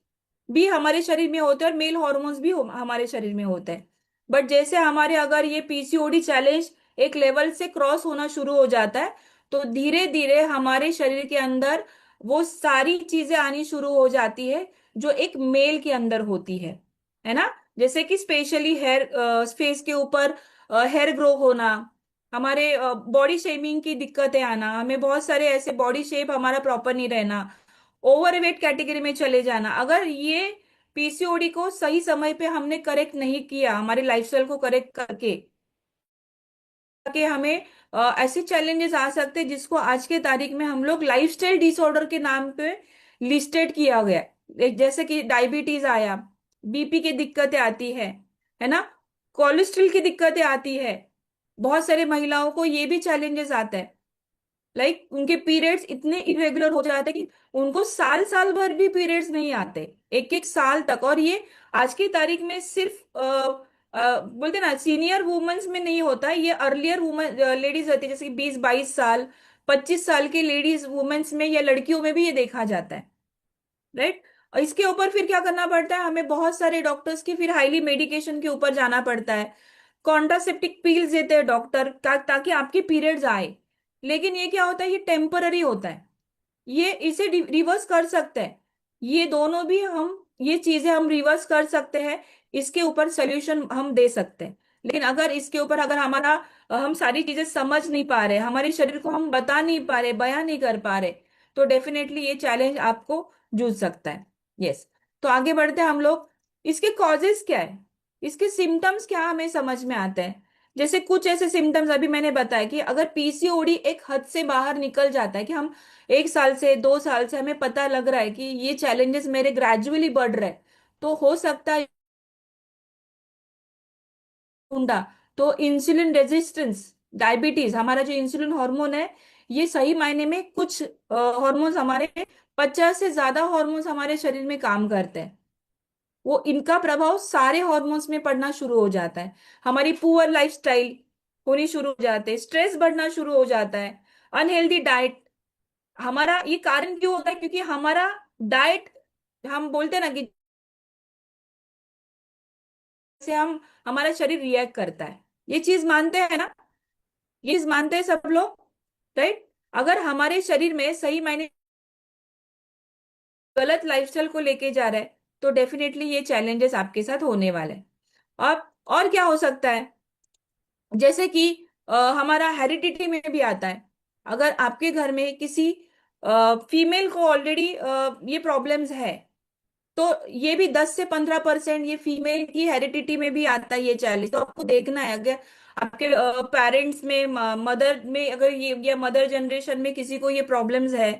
भी हमारे शरीर में होते हैं और मेल हॉर्मोन्स भी हमारे शरीर में होते हैं। बट जैसे हमारे अगर ये पीसीओडी चैलेंज एक लेवल से क्रॉस होना शुरू हो जाता है, तो धीरे धीरे हमारे शरीर के अंदर वो सारी चीजें आनी शुरू हो जाती है जो एक मेल के अंदर होती है ना। जैसे कि स्पेशली हेयर, फेस के ऊपर हेयर ग्रो होना, हमारे बॉडी शेमिंग की दिक्कतें आना, हमें बहुत सारे ऐसे बॉडी शेप हमारा प्रॉपर नहीं रहना, ओवरवेट कैटेगरी में चले जाना। अगर ये पीसीओडी को सही समय पे हमने करेक्ट नहीं किया, हमारे लाइफस्टाइल को करेक्ट करके कि हमें ऐसे चैलेंजेस आ सकते हैं जिसको आज के तारीख में हम लोग लाइफस्टाइल डिसऑर्डर के नाम पे लिस्टेड किया गया है। जैसे कि डायबिटीज आया, बीपी की दिक्कतें आती है ना, कोलेस्ट्रॉल की दिक्कतें आती है। बहुत सारे महिलाओं को ये भी चैलेंजेस आता है, लाइक उनके पीरियड्स इतने इरेगुलर हो जाते हैं कि उनको साल साल भर भी पीरियड्स नहीं आते, एक एक साल तक। और ये आज की तारीख में सिर्फ बोलते ना सीनियर वुमेन्स में नहीं होता है, ये अर्लियर वुमेन लेडीज रहती है, जैसे कि 20-22 साल 25 साल की लेडीज वुमेन्स में या लड़कियों में भी ये देखा जाता है, राइट। और इसके ऊपर फिर क्या करना पड़ता है, हमें बहुत सारे डॉक्टर्स की फिर हाईली मेडिकेशन के ऊपर जाना पड़ता है। कॉन्ट्रासेप्टिक पील्स देते हैं डॉक्टर ताकि आपके पीरियड्स आए। लेकिन ये क्या होता है, ये टेम्पररी होता है, ये इसे रिवर्स कर सकते हैं। ये दोनों भी हम, ये चीजें हम रिवर्स कर सकते हैं, इसके ऊपर सोल्यूशन हम दे सकते हैं। लेकिन अगर इसके ऊपर अगर हमारा हम सारी चीजें समझ नहीं पा रहे, हमारे शरीर को हम बता नहीं पा रहे, बयां नहीं कर पा रहे, तो डेफिनेटली ये चैलेंज आपको जूझ सकता है। यस। तो आगे बढ़ते हैं हम लोग। इसके कॉजेस क्या है, इसके सिम्टम्स क्या हमें समझ में आते हैं। जैसे कुछ ऐसे सिम्टम्स अभी मैंने बताया कि अगर पीसीओडी एक हद से बाहर निकल जाता है, कि हम 1 साल से 2 साल से हमें पता लग रहा है कि ये चैलेंजेस मेरे ग्रेजुअली बढ़ रहे हैं, तो हो सकता है ढूंढा तो इंसुलिन रेजिस्टेंस, डायबिटीज, हमारा जो इंसुलिन हार्मोन है, ये सही मायने में कुछ हार्मोन्स हमारे 50 से ज्यादा हार्मोन्स हमारे शरीर में काम करते हैं, वो इनका प्रभाव सारे हार्मोन्स में पड़ना शुरू हो जाता है। हमारी पुअर लाइफस्टाइल होनी शुरू हो जाते हैं, स्ट्रेस बढ़ना शुरू हो जाता है, अनहेल्दी डाइट। हमारा ये कारण क्यों होता है, क्योंकि हमारा डाइट, हम बोलते हैं ना कि से हम, हमारा शरीर रिएक्ट करता है, ये चीज मानते हैं ना, ये चीज मानते हैं सब लोग, राइट। अगर हमारे शरीर में सही मायने गलत लाइफस्टाइल को लेके जा रहा है, तो डेफिनेटली ये चैलेंजेस आपके साथ होने वाले हैं। अब और क्या हो सकता है, जैसे कि हमारा हेरिडिटी में भी आता है। अगर आपके घर में किसी फीमेल को ऑलरेडी ये प्रॉब्लम्स है, तो ये भी 10 से 15% ये फीमेल की हेरिडिटी में भी आता है ये चैलेंज। तो आपको देखना है, अगर आपके पेरेंट्स में, मदर में, अगर ये या मदर जनरेशन में किसी को ये प्रॉब्लम्स है,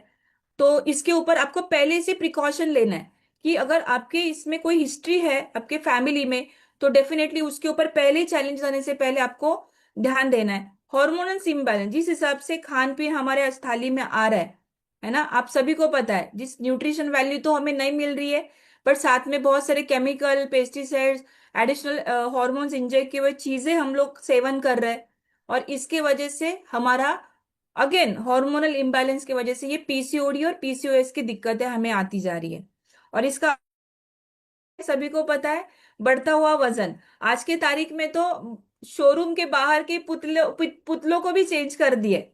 तो इसके ऊपर आपको पहले से प्रिकॉशन लेना है कि अगर आपके इसमें कोई हिस्ट्री है आपके फैमिली में, तो डेफिनेटली उसके ऊपर पहले चैलेंज आने से पहले आपको ध्यान देना है। हार्मोनल इम्बैलेंस, जिस हिसाब से खान पीन हमारे थाली में आ रहा है ना, आप सभी को पता है, जिस न्यूट्रिशन वैल्यू तो हमें नहीं मिल रही है, पर साथ में बहुत सारे chemical, pesticides, additional hormones inject किए हुए चीजें हम लोग सेवन कर रहे हैं। और इसके वजह से हमारा अगेन हार्मोनल इम्बैलेंस की वजह से ये पीसीओडी और पीसीओएस की दिक्कतें हमें आती जा रही है। और इसका सभी को पता है, बढ़ता हुआ वजन। आज के तारीख में तो शोरूम के बाहर के पुतलों को भी चेंज कर दिए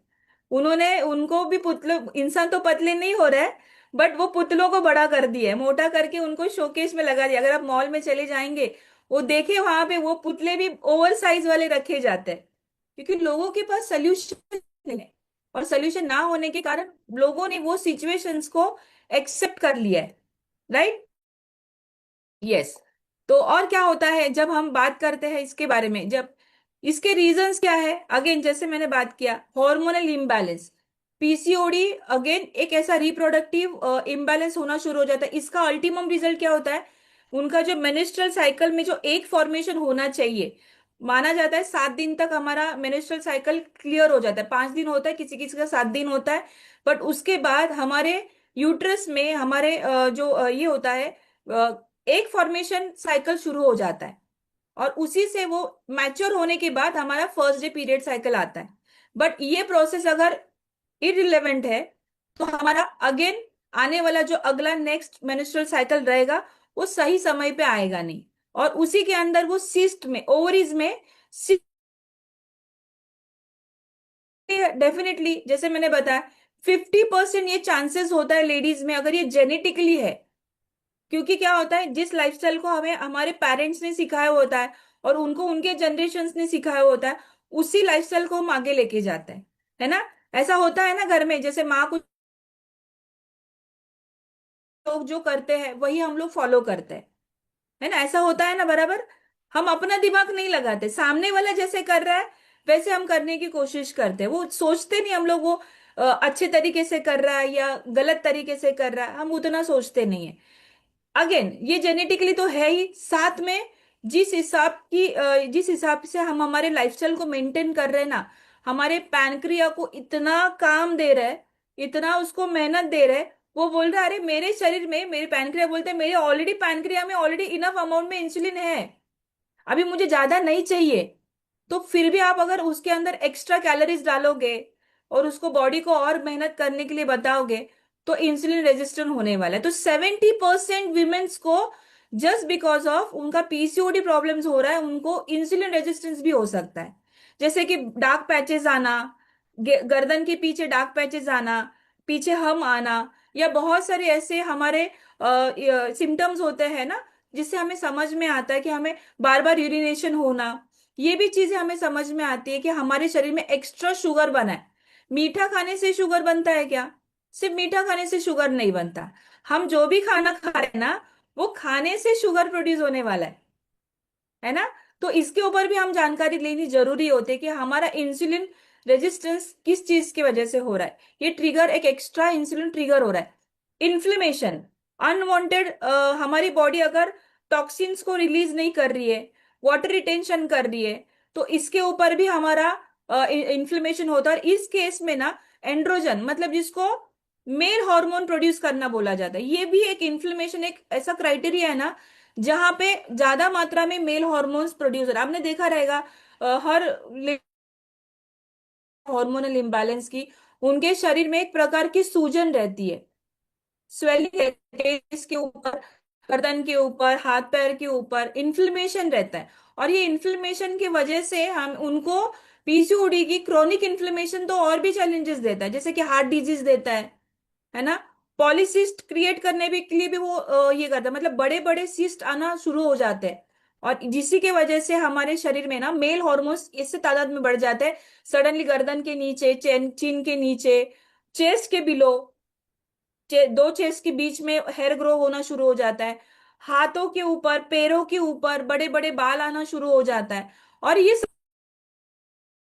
उन्होंने, उनको भी पुतलों, इंसान तो पतले नहीं हो रहे, बट वो पुतलों को बड़ा कर दिया, मोटा करके उनको शोकेस में लगा दिया। अगर आप मॉल में चले जाएंगे, वो देखे वहां पे वो पुतले भी ओवर साइज वाले रखे जाते हैं, क्योंकि लोगों के पास सोल्यूशन नहीं है। और सोल्यूशन ना होने के कारण लोगों ने वो सिचुएशंस को एक्सेप्ट कर लिया है, राइट। यस। तो और क्या होता है जब हम बात करते हैं इसके बारे में, जब इसके रीजंस क्या है, अगेन जैसे मैंने बात किया, हार्मोनल इम्बैलेंस, पीसीओडी अगेन एक ऐसा रिप्रोडक्टिव इम्बैलेंस होना शुरू हो जाता है। इसका अल्टीमम रिजल्ट क्या होता है, उनका जो मेनिस्ट्रल साइकिल में जो एक फॉर्मेशन होना चाहिए, माना जाता है 7 दिन तक हमारा मेनिस्ट्रल साइकिल क्लियर हो जाता है, 5 दिन होता है, किसी किसी का 7 दिन होता है। बट उसके बाद हमारे यूट्रस में हमारे ये होता है, एक फॉर्मेशन साइकिल शुरू हो जाता है, और उसी से वो मैच्योर होने के बाद हमारा फर्स्ट डे पीरियड साइकिल आता है। बट ये प्रोसेस अगर इरिलेवेंट है तो हमारा अगेन आने वाला जो अगला नेक्स्ट मेंस्ट्रुअल साइकिल रहेगा वो सही समय पे आएगा नहीं, और उसी के अंदर वो सिस्ट में, ओवरीज में डेफिनेटली, जैसे मैंने बताया 50% ये चांसेस होता है लेडीज में अगर ये जेनेटिकली है। क्योंकि क्या होता है, जिस लाइफस्टाइल को हमें हमारे पेरेंट्स ने सिखाया होता है और उनको उनके जनरेशन्स ने सिखाया होता है, उसी लाइफस्टाइल को हम आगे लेके जाते हैं, है ना। ऐसा होता है ना घर में, जैसे माँ कुछ लोग जो करते हैं वही हम लोग फॉलो करते हैं, है ना। ऐसा होता है ना, बराबर। हम अपना दिमाग नहीं लगाते, सामने वाला जैसे कर रहा है वैसे हम करने की कोशिश करते हैं। वो सोचते नहीं हम लोग वो अच्छे तरीके से कर रहा है या गलत तरीके से कर रहा है, हम उतना सोचते नहीं है। अगेन ये जेनेटिकली तो है ही, साथ में जिस हिसाब से हम हमारे लाइफस्टाइल को मेंटेन कर रहे हैं ना, हमारे पैनक्रिया को इतना काम दे रहा है, इतना उसको मेहनत दे रहे हैं। वो बोल रहा है अरे मेरे शरीर में, मेरे पैनक्रिया बोलते हैं मेरे ऑलरेडी पैनक्रिया में ऑलरेडी इनफ अमाउंट में इंसुलिन है, अभी मुझे ज्यादा नहीं चाहिए। तो फिर भी आप अगर उसके अंदर एक्स्ट्रा कैलोरीज डालोगे और उसको बॉडी को और मेहनत करने के लिए बताओगे तो इंसुलिन रेजिस्टेंट होने वाला है। तो 70% वीमेन्स को जस्ट बिकॉज ऑफ उनका पीसीओडी प्रॉब्लम्स हो रहा है, उनको इंसुलिन रेजिस्टेंस भी हो सकता है। जैसे कि डार्क पैचेस आना, गर्दन के पीछे डार्क पैचेस आना, पीछे हम आना, या बहुत सारे ऐसे हमारे सिम्टम्स होते हैं ना, जिससे हमें समझ में आता है कि हमें बार बार यूरिनेशन होना। ये भी चीजें हमें समझ में आती है कि हमारे शरीर में एक्स्ट्रा शुगर बना है। मीठा खाने से शुगर बनता है क्या? सिर्फ मीठा खाने से शुगर नहीं बनता। हम जो भी खाना खा रहे हैं ना, वो खाने से शुगर प्रोड्यूस होने वाला है ना। तो इसके ऊपर भी हम जानकारी लेनी जरूरी होती है कि हमारा इंसुलिन रेजिस्टेंस किस चीज की वजह से हो रहा है। ये ट्रिगर, एक एक्स्ट्रा इंसुलिन ट्रिगर हो रहा है। इन्फ्लेमेशन, अनवांटेड, हमारी बॉडी अगर टॉक्सिन्स को रिलीज नहीं कर रही है, वाटर रिटेंशन कर रही है, तो इसके ऊपर भी हमारा इन्फ्लेमेशन होता है। और इस केस में ना एंड्रोजन, मतलब जिसको मेल हार्मोन प्रोड्यूस करना बोला जाता है, ये भी एक इन्फ्लेमेशन, एक ऐसा क्राइटेरिया है ना जहां पे ज्यादा मात्रा में मेल हार्मोन्स प्रोड्यूस हो रहा है। आपने देखा रहेगा हर हार्मोनल इम्बैलेंस की उनके शरीर में एक प्रकार की सूजन रहती है, स्वेलिंग रहती है, इसके ऊपर, गर्दन के ऊपर, हाथ पैर के ऊपर इन्फ्लेमेशन रहता है। और ये इन्फ्लेमेशन की वजह से हम उनको पीसीओडी की क्रोनिक इन्फ्लेमेशन तो और भी चैलेंजेस देता है, जैसे कि हार्ट डिजीज देता है ना। पॉलीसिस्ट क्रिएट करने भी के लिए भी वो ये करता है, मतलब बड़े बड़े सिस्ट आना शुरू हो जाते हैं। और जिसी के वजह से हमारे शरीर में ना मेल हॉर्मोन्स इससे तादाद में बढ़ जाते हैं। सडनली गर्दन के नीचे, चिन के नीचे, चेस्ट के बिलो, दो चेस्ट के बीच में हेयर ग्रो होना शुरू हो जाता है। हाथों के ऊपर, पैरों के ऊपर बड़े बड़े बाल आना शुरू हो जाता है। और ये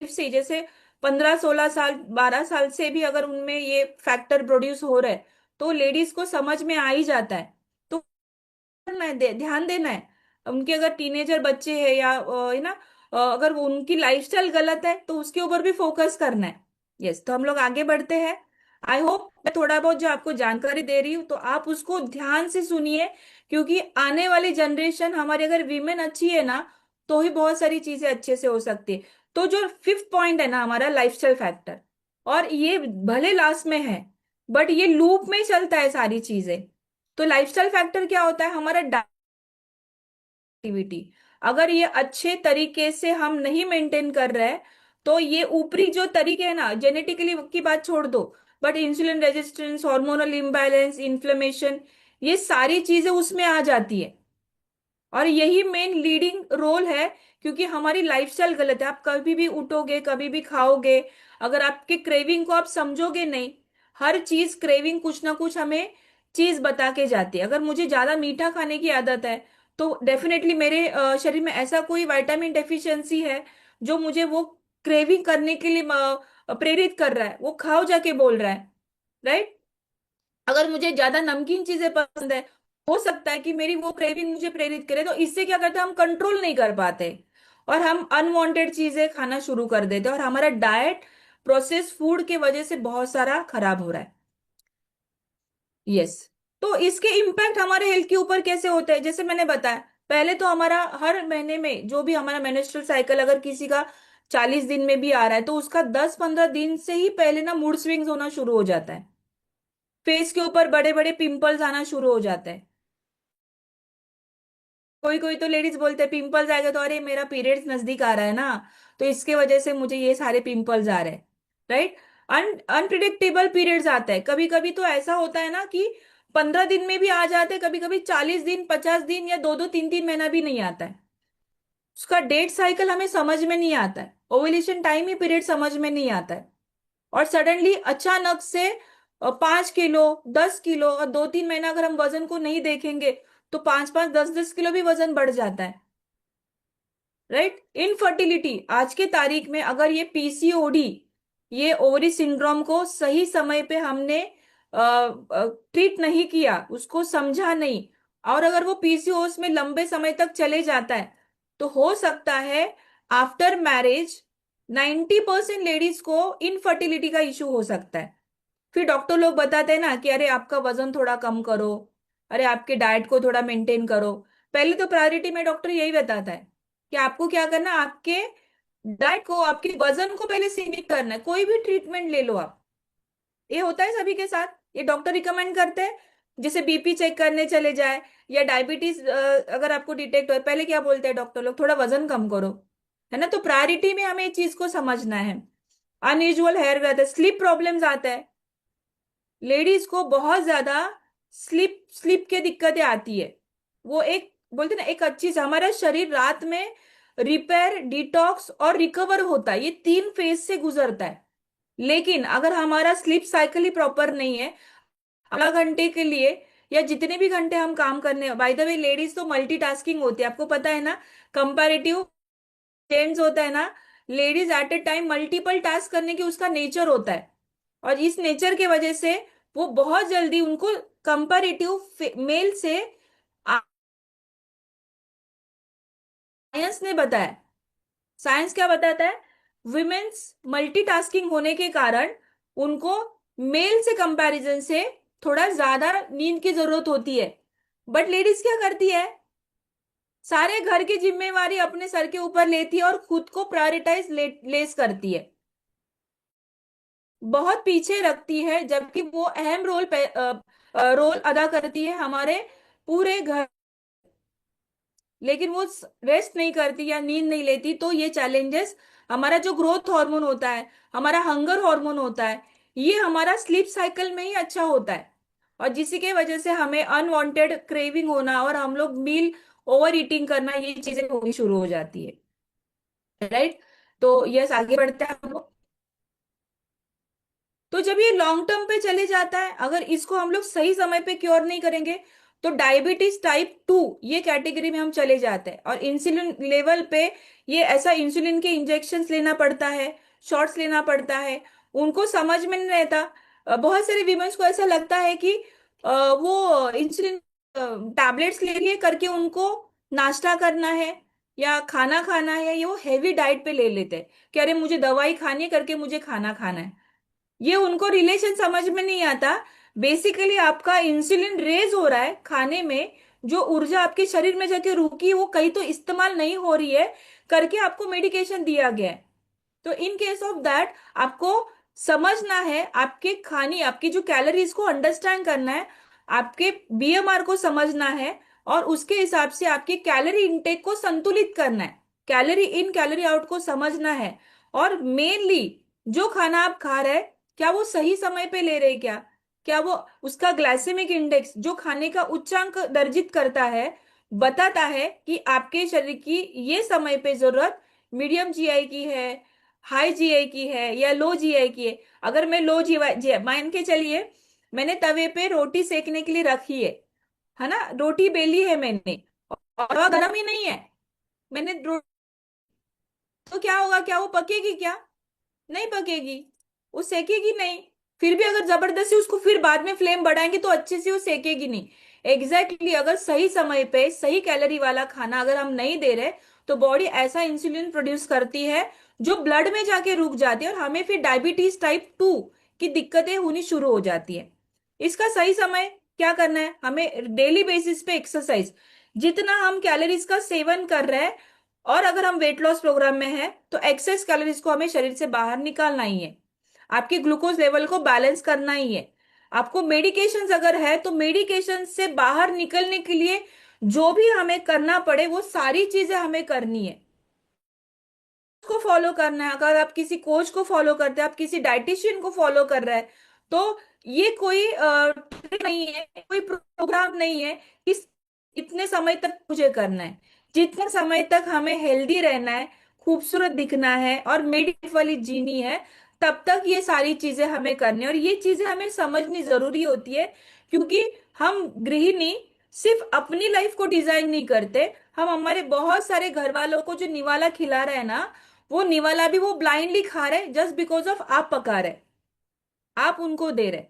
से जैसे 15-16 साल, 12 साल से भी अगर उनमें ये फैक्टर प्रोड्यूस हो रहे हैं तो लेडीज को समझ में आ ही जाता है। तो करना है, ध्यान देना है। उनके अगर टीनेजर बच्चे हैं या है ना, अगर वो उनकी लाइफस्टाइल गलत है तो उसके ऊपर भी फोकस करना है। यस, तो हम लोग आगे बढ़ते हैं। आई होप मैं थोड़ा बहुत जो आपको जानकारी दे रही हूँ तो आप उसको ध्यान से सुनिए, क्योंकि आने वाली जनरेशन हमारी अगर वीमेन अच्छी है ना तो ही बहुत सारी चीजें अच्छे से हो सकती है। तो जो फिफ्थ पॉइंट है ना हमारा लाइफस्टाइल फैक्टर, और ये भले लास्ट में है बट ये लूप में चलता है सारी चीजें। तो लाइफस्टाइल फैक्टर क्या होता है? हमारा एक्टिविटी, अगर ये अच्छे तरीके से हम नहीं मेंटेन कर रहे हैं तो ये ऊपरी जो तरीके है ना, जेनेटिकली की बात छोड़ दो, but insulin resistance, hormonal imbalance, inflammation, ये सारी चीजें उसमें आ जाती है। और यही मेन लीडिंग रोल है, क्योंकि हमारी लाइफस्टाइल गलत है। आप कभी भी उठोगे, कभी भी खाओगे, अगर आपके क्रेविंग को आप समझोगे नहीं, हर चीज क्रेविंग कुछ ना कुछ हमें चीज बता के जाती है। अगर मुझे ज्यादा मीठा खाने की आदत है तो डेफिनेटली मेरे शरीर में ऐसा कोई विटामिन डेफिशिएंसी है जो मुझे वो क्रेविंग करने के लिए प्रेरित कर रहा है, वो खाओ जाके बोल रहा है, राइट। अगर मुझे ज्यादा नमकीन चीजें पसंद है, हो सकता है कि मेरी वो क्रेविंग मुझे प्रेरित करे, तो इससे क्या करते हैं, हम कंट्रोल नहीं कर पाते और हम अनवांटेड चीजें खाना शुरू कर देते हैं और हमारा डाइट प्रोसेस फूड के वजह से बहुत सारा खराब हो रहा है। यस, तो इसके इम्पैक्ट हमारे हेल्थ के ऊपर कैसे होते हैं? जैसे मैंने बताया, पहले तो हमारा हर महीने में जो भी हमारा मेंस्ट्रुअल साइकिल अगर किसी का 40 दिन में भी आ रहा है, तो उसका 10-15 दिन से ही पहले ना मूड स्विंग्स होना शुरू हो जाता है। फेस के ऊपर बड़े बड़े पिंपल्स आना शुरू हो जाते हैं। कोई कोई तो लेडीज बोलते हैं पिंपल्स आएगा तो अरे मेरा पीरियड्स नजदीक आ रहा है ना, तो इसके वजह से मुझे ये सारे पिंपल्स आ रहे हैं। राइट। अनप्रिडिक्टेबल पीरियड्स आता है, कभी कभी तो ऐसा होता है ना कि 15 दिन में भी आ जाते हैं, कभी कभी 40 दिन 50 दिन या 2-2 3-3 महीना भी नहीं आता है। उसका डेट साइकिल हमें समझ में नहीं आता है, ओव्यूलेशन टाइम ही पीरियड समझ में नहीं आता है। और सडनली अचानक से 5 किलो 10 किलो, और 2-3 महीना अगर हम वजन को नहीं देखेंगे तो 5-5 10-10 किलो भी वजन बढ़ जाता है। राइट। इनफर्टिलिटी आज के तारीख में, अगर ये पीसीओडी, ये ओवरी सिंड्रोम को सही समय पे हमने ट्रीट नहीं किया, उसको समझा नहीं, और अगर वो पीसीओएस में लंबे समय तक चले जाता है, तो हो सकता है आफ्टर मैरिज 90% लेडीज को इनफर्टिलिटी का इशू हो सकता है। फिर डॉक्टर लोग बताते हैं ना कि अरे आपका वजन थोड़ा कम करो, अरे आपके डाइट को थोड़ा मेंटेन करो। पहले तो प्रायोरिटी में डॉक्टर यही बताता है कि आपको क्या करना है, आपके डाइट को, आपके वजन को पहले सीमित करना है। कोई भी ट्रीटमेंट ले लो आप, ये होता है सभी के साथ, ये डॉक्टर रिकमेंड करते हैं। जैसे बीपी चेक करने चले जाए या डायबिटीज अगर आपको डिटेक्ट हो, पहले क्या बोलते हैं डॉक्टर लोग, थोड़ा वजन कम करो, है ना। तो प्रायोरिटी में हमें इस चीज को समझना है। अनयूजुअल हेयर ग्रोथ है, स्लीप प्रॉब्लम्स आता है, लेडीज को बहुत ज्यादा स्लीप स्लीप के दिक्कतें आती है। वो एक बोलते ना, एक अच्छी से हमारा शरीर रात में रिपेयर, डिटॉक्स और रिकवर होता है, ये 3 फेज से गुजरता है। लेकिन अगर हमारा स्लीप साइकिल ही प्रॉपर नहीं है, आधा घंटे के लिए या जितने भी घंटे हम काम करने, बाय द वे लेडीज तो मल्टीटास्किंग होती है, आपको पता है ना। कंपैरेटिव जेंट्स होता है ना, ladies at a time multiple task करने की उसका नेचर होता है। और इस नेचर के वजह से वो बहुत जल्दी उनको कंपैरेटिव मेल से, साइंस ने बताया, साइंस क्या बताता है, विमेन्स मल्टीटास्किंग होने के कारण उनको मेल से कंपैरिजन से थोड़ा ज्यादा नींद की जरूरत होती है। बट लेडीज क्या करती है, सारे घर की जिम्मेवारी अपने सर के ऊपर लेती है और खुद को प्रायोरिटाइज लेस करती है, बहुत पीछे रखती है, जबकि वो अहम रोल अदा करती है हमारे पूरे घर। लेकिन वो रेस्ट नहीं करती या नींद नहीं लेती, तो ये चैलेंजेस, हमारा जो ग्रोथ हार्मोन होता है, हमारा हंगर हार्मोन होता है, ये हमारा स्लीप साइकिल में ही अच्छा होता है। और जिसी के वजह से हमें अनवांटेड क्रेविंग होना और हम लोग मील ओवर ईटिंग करना, ये चीजें होनी शुरू हो जाती है। राइट। तो यस, आगे बढ़ते हैं हम लोग। तो जब ये लॉन्ग टर्म पे चले जाता है, अगर इसको हम लोग सही समय पे क्योर नहीं करेंगे, तो डायबिटीज टाइप 2 ये कैटेगरी में हम चले जाते हैं। और इंसुलिन लेवल पे ये ऐसा, इंसुलिन के इंजेक्शन्स लेना पड़ता है, शॉट्स लेना पड़ता है, उनको समझ में नहीं रहता। बहुत सारे वीमेंस को ऐसा लगता है कि वो इंसुलिन टैबलेट्स ले लिए करके उनको नाश्ता करना है या खाना खाना है, ये वो हैवी डाइट पे ले लेते हैं कि अरे मुझे दवाई खानी है करके मुझे खाना खाना है। ये उनको रिलेशन समझ में नहीं आता। बेसिकली आपका इंसुलिन रेज हो रहा है खाने में, जो ऊर्जा आपके शरीर में जाके रुकी है वो कहीं तो इस्तेमाल नहीं हो रही है करके आपको मेडिकेशन दिया गया है। तो इन केस ऑफ दैट आपको समझना है, आपके खाने, आपकी जो कैलोरीज को अंडरस्टैंड करना है, आपके बीएमआर को समझना है, और उसके हिसाब से आपके कैलोरी इनटेक को संतुलित करना है, कैलोरी इन कैलोरी आउट को समझना है। और मेनली जो खाना आप खा रहे हैं, क्या वो सही समय पे ले रहे, क्या वो, उसका ग्लाइसेमिक इंडेक्स जो खाने का उच्चांक दर्जित करता है, बताता है कि आपके शरीर की ये समय पे जरूरत मीडियम जीआई की है, हाई जीआई की है या लो जीआई की है। अगर मैं लो जीआई मान के चलिए, मैंने तवे पे रोटी सेकने के लिए रखी है ना, रोटी बेली है मैंने, और तवा गर्म ही नहीं है, मैंने तो क्या होगा, क्या वो पकेगी, क्या नहीं पकेगी, वो सेकेगी नहीं। फिर भी अगर जबरदस्ती उसको फिर बाद में फ्लेम बढ़ाएंगे तो अच्छे से वो सेकेगी नहीं। अगर सही समय पे सही कैलोरी वाला खाना अगर हम नहीं दे रहे, तो बॉडी ऐसा इंसुलिन प्रोड्यूस करती है जो ब्लड में जाके रुक जाती है, और हमें फिर डायबिटीज टाइप 2 की दिक्कतें होनी शुरू हो जाती है। इसका सही समय क्या करना है, हमें डेली बेसिस पे एक्सरसाइज, जितना हम कैलोरीज का सेवन कर रहे हैं और अगर हम वेट लॉस प्रोग्राम में हैं तो एक्सेस कैलोरीज को हमें शरीर से बाहर निकालना ही है, आपकी ग्लूकोज लेवल को बैलेंस करना ही है। आपको मेडिकेशंस अगर है तो मेडिकेशन से बाहर निकलने के लिए जो भी हमें करना पड़े वो सारी चीजें हमें करनी है, को फॉलो करना है। अगर आप किसी कोच को फॉलो करते हैं, आप किसी डाइटिशियन को फॉलो कर रहे हैं, तो ये कोई trick नहीं है, कोई प्रोग्राम नहीं है इस इतने समय तक मुझे करना है। जितने समय तक हमें हेल्दी रहना है, खूबसूरत दिखना है और मेडिटेट वाली जीनी है, तब तक ये सारी चीजें हमें करनी है। और ये चीजें हमें समझनी जरूरी होती है, क्योंकि हम गृहिणी सिर्फ अपनी लाइफ को डिजाइन नहीं करते, हम हमारे बहुत सारे घर वालों को जो निवाला खिला रहे हैं ना, वो निवाला भी वो ब्लाइंडली खा रहे जस्ट बिकॉज ऑफ आप पका रहे, आप उनको दे रहे।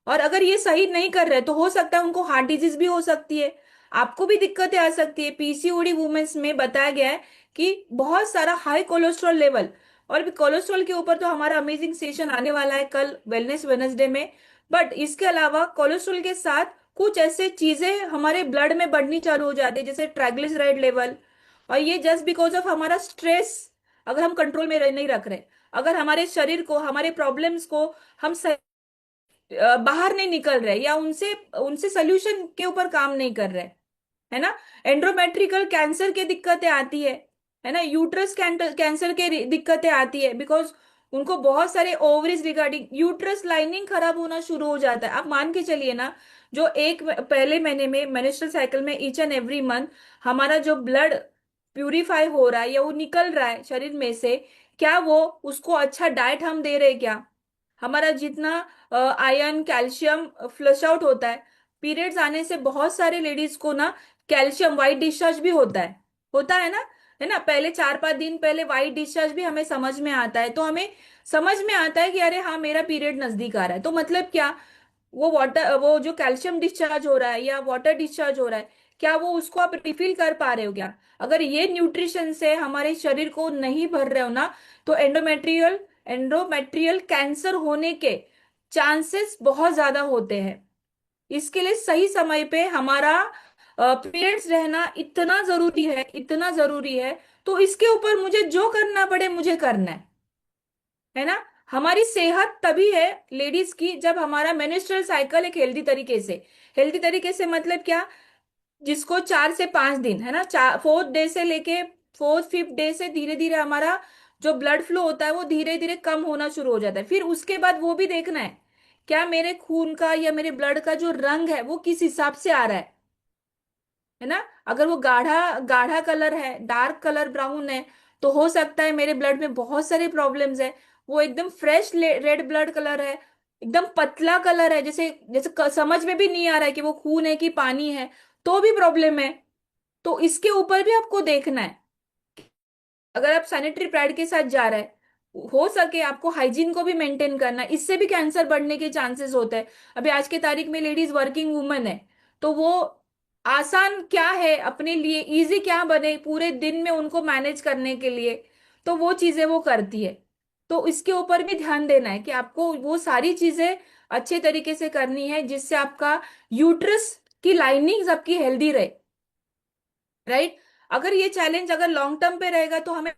और अगर ये सही नहीं कर रहे तो हो सकता है उनको हार्ट डिजीज भी हो सकती है, आपको भी दिक्कतें आ सकती है। पीसीओडी वुमेन्स में बताया गया है कि बहुत सारा हाई कोलेस्ट्रॉल लेवल, और भी कोलेस्ट्रॉल के ऊपर तो हमारा अमेजिंग सेशन आने वाला है कल वेलनेस वेडनेसडे में। बट इसके अलावा कोलेस्ट्रॉल के साथ कुछ ऐसे चीजें हमारे ब्लड में बढ़नी चालू हो जाती है, जैसे ट्राइग्लिसराइड लेवल। और ये जस्ट बिकॉज ऑफ हमारा स्ट्रेस, अगर हम कंट्रोल में नहीं रख रहे, अगर हमारे शरीर को, हमारे प्रॉब्लम्स को हम बाहर नहीं निकल रहे, या उनसे उनसे सोल्यूशन के ऊपर काम नहीं कर रहे, है ना। एंड्रोमेट्रिकल कैंसर की दिक्कतें आती है ना, यूट्रस कैंसर के दिक्कतें आती है, बिकॉज उनको बहुत सारे ओवरीज रिगार्डिंग यूट्रस लाइनिंग खराब होना शुरू हो जाता है। आप मान के चलिए ना, जो पहले महीने में मेंस्ट्रुअल साइकिल में ईच एंड एवरी मंथ हमारा जो ब्लड प्यूरिफाई हो रहा है या वो निकल रहा है शरीर में से, क्या वो उसको अच्छा डाइट हम दे रहे हैं क्या? हमारा जितना आयरन कैल्शियम फ्लश आउट होता है, पीरियड्स आने से बहुत सारे लेडीज को ना कैल्शियम वाइट डिस्चार्ज भी होता है ना, है ना। पहले 4-5 दिन पहले वाइट डिस्चार्ज भी हमें समझ में आता है, तो हमें समझ में आता है कि अरे हाँ मेरा पीरियड नजदीक आ रहा है। तो मतलब क्या, वो जो कैल्शियम डिस्चार्ज हो रहा है या वाटर डिस्चार्ज हो रहा है, क्या वो उसको आप रिफिल कर पा रहे हो क्या? अगर ये न्यूट्रिशन से हमारे शरीर को नहीं भर रहे हो ना, तो एंडोमेट्रियल कैंसर होने के चांसेस बहुत ज्यादा होते हैं। इसके लिए सही समय पे हमारा पीरियड्स रहना इतना जरूरी है, इतना जरूरी है। तो इसके ऊपर मुझे जो करना पड़े मुझे करना है ना। हमारी सेहत तभी है लेडीज की जब हमारा मेंस्ट्रुअल साइकिल एक हेल्दी तरीके से मतलब क्या, जिसको 4 से 5 दिन, है ना, 4th डे से लेके 4th 5th डे से धीरे धीरे हमारा जो ब्लड फ्लो होता है वो धीरे धीरे कम होना शुरू हो जाता है। फिर उसके बाद वो भी देखना है क्या मेरे खून का या मेरे ब्लड का जो रंग है वो किस हिसाब से आ रहा है ना। अगर वो गाढ़ा गाढ़ा कलर है, डार्क कलर ब्राउन है, तो हो सकता है मेरे ब्लड में बहुत सारे प्रॉब्लम्स है। वो एकदम फ्रेश रेड ब्लड कलर है, एकदम पतला कलर है, जैसे जैसे समझ में भी नहीं आ रहा है कि वो खून है कि पानी है, तो भी प्रॉब्लम है। तो इसके ऊपर भी आपको देखना है। अगर आप सैनिटरी पैड के साथ जा रहे हैं, हो सके आपको हाइजीन को भी मेंटेन करना है, इससे भी कैंसर बढ़ने के चांसेस होते हैं। अभी आज के तारीख में लेडीज वर्किंग वुमन है, तो वो आसान क्या है अपने लिए, इजी क्या बने पूरे दिन में उनको मैनेज करने के लिए, तो वो चीजें वो करती है। तो इसके ऊपर भी ध्यान देना है कि आपको वो सारी चीजें अच्छे तरीके से करनी है, जिससे आपका यूट्रस की लाइनिंग आपकी हेल्दी रहे, राइट। अगर ये चैलेंज अगर लॉन्ग टर्म पे रहेगा तो हमें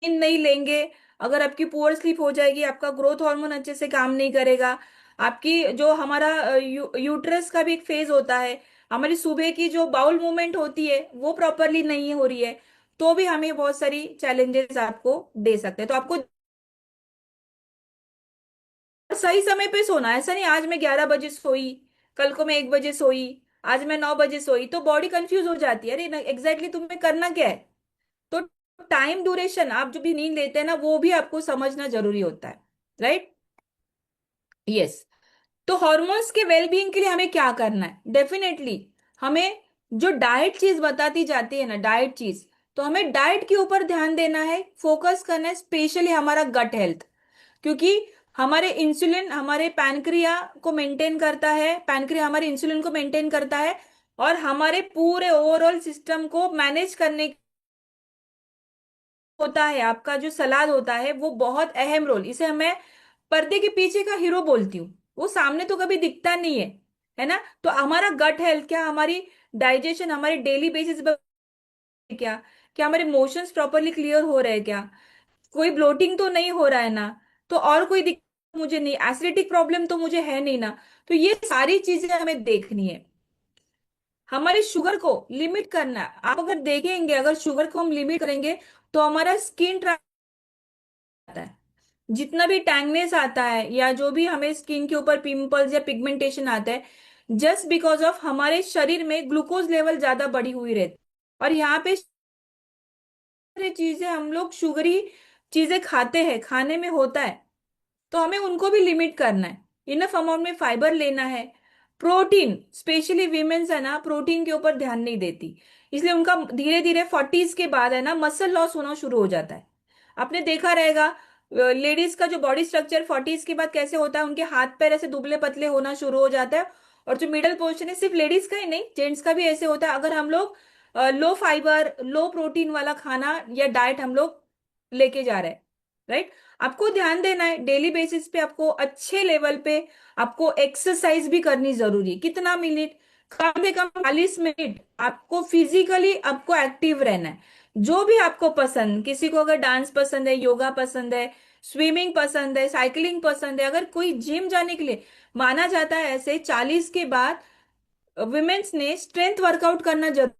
नींद नहीं लेंगे, अगर आपकी पुअर स्लीप हो जाएगी, आपका ग्रोथ हार्मोन अच्छे से काम नहीं करेगा, आपकी जो हमारा यूट्रस का भी एक फेज होता है, हमारी सुबह की जो बाउल मूवमेंट होती है वो प्रॉपरली नहीं हो रही है, तो भी हमें बहुत सारी चैलेंजेस आपको दे सकते हैं। तो आपको सही समय पे सोना है। ऐसा नहीं आज मैं 11 बजे सोई, कल को मैं 1 बजे सोई, आज मैं 9 बजे सोई, तो बॉडी कंफ्यूज हो जाती है, अरे एग्जैक्टली तुम्हें करना क्या है। तो टाइम ड्यूरेशन आप जो भी नींद लेते हैं ना, वो भी आपको समझना जरूरी होता है, राइट। यस। तो हॉर्मोन्स के वेलबींग के लिए हमें क्या करना है? डेफिनेटली हमें जो डाइट चीज बताती जाती है ना, डाइट चीज, तो हमें डाइट के ऊपर ध्यान देना है, फोकस करना है, स्पेशली हमारा गट हेल्थ। क्योंकि हमारे इंसुलिन हमारे पैनक्रिया को मेंटेन करता है, पैनक्रिया हमारे इंसुलिन को मेंटेन करता है, और हमारे पूरे ओवरऑल सिस्टम को मैनेज करने होता है। आपका जो सलाद होता है वो बहुत अहम रोल, इसे मैं पर्दे के पीछे का हीरो बोलती हूँ, वो सामने तो कभी दिखता नहीं है, है ना। तो हमारा गट हेल्थ क्या, हमारी डाइजेशन हमारे डेली बेसिस क्या, क्या हमारे इमोशंस प्रॉपरली क्लियर हो रहे हैं क्या, कोई ब्लोटिंग तो नहीं हो रहा है ना, तो और कोई दिक्कत मुझे नहीं, एसिडिटिक प्रॉब्लम तो मुझे है नहीं ना। तो ये सारी चीजें हमें देखनी है। हमारी शुगर को लिमिट करना है। आप अगर देखेंगे, अगर शुगर को हम लिमिट करेंगे तो हमारा स्किन आता है, जितना भी टैंगनेस आता है या जो भी हमें स्किन के ऊपर पिंपल्स या पिगमेंटेशन आता है, जस्ट बिकॉज ऑफ हमारे शरीर में ग्लूकोज लेवल ज्यादा बढ़ी हुई रहती है। और यहाँ पे सारी चीजें हम लोग शुगरी चीजें खाते हैं, खाने में होता है, तो हमें उनको भी लिमिट करना है। इनफ अमाउंट में फाइबर लेना है। प्रोटीन, स्पेशली वीमेन्स है ना, प्रोटीन के ऊपर ध्यान नहीं देती, इसलिए उनका धीरे धीरे 40s के बाद है ना मसल लॉस होना शुरू हो जाता है। आपने देखा रहेगा लेडीज का जो बॉडी स्ट्रक्चर 40s के बाद कैसे होता है, उनके हाथ पैर ऐसे दुबले पतले होना शुरू हो जाता है। और जो मिडल पोर्शन है, सिर्फ लेडीज का ही नहीं, जेंट्स का भी ऐसे होता है, अगर हम लोग लो फाइबर लो प्रोटीन वाला खाना या डाइट हम लोग लेके जा रहे हैं, राइट। आपको ध्यान देना है डेली बेसिस पे, आपको अच्छे लेवल पे आपको एक्सरसाइज भी करनी जरूरी है। कितना मिनट, कम से कम 40 मिनट आपको फिजिकली आपको एक्टिव रहना है। जो भी आपको पसंद, किसी को अगर डांस पसंद है, योगा पसंद है, स्विमिंग पसंद है, साइकिलिंग पसंद है, अगर कोई जिम जाने के लिए, माना जाता है ऐसे 40 के बाद वुमेन्स ने स्ट्रेंथ वर्कआउट करना जरूरी।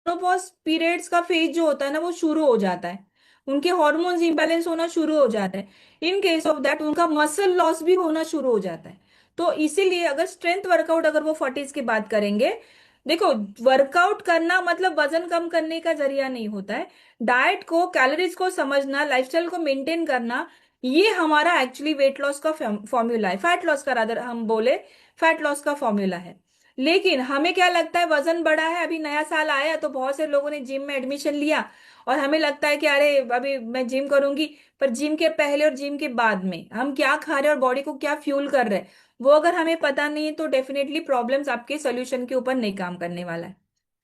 मेनोपॉज पीरियड्स का फेज जो होता है ना, वो शुरू हो जाता है, उनके हॉर्मोन्स इंबैलेंस होना शुरू हो जाता है। इन केस ऑफ दैट उनका मसल लॉस भी होना शुरू हो जाता है। तो इसीलिए अगर स्ट्रेंथ वर्कआउट अगर वो 40s के बाद करेंगे, देखो, वर्कआउट करना मतलब वजन कम करने का जरिया नहीं होता है। डाइट को, कैलोरीज को समझना, लाइफस्टाइल को मेंटेन करना, ये हमारा एक्चुअली वेट लॉस का फॉर्मूला है, फैट लॉस का, रादर हम बोले फैट लॉस का फॉर्मूला है। लेकिन हमें क्या लगता है, वजन बढ़ा है, अभी नया साल आया तो बहुत से लोगों ने जिम में एडमिशन लिया, और हमें लगता है कि अरे अभी मैं जिम करूंगी। पर जिम के पहले और जिम के बाद में हम क्या खा रहे हैं और बॉडी को क्या फ्यूल कर रहे हैं, वो अगर हमें पता नहीं है तो डेफिनेटली प्रॉब्लम्स आपके सोल्यूशन के ऊपर नहीं काम करने वाला है,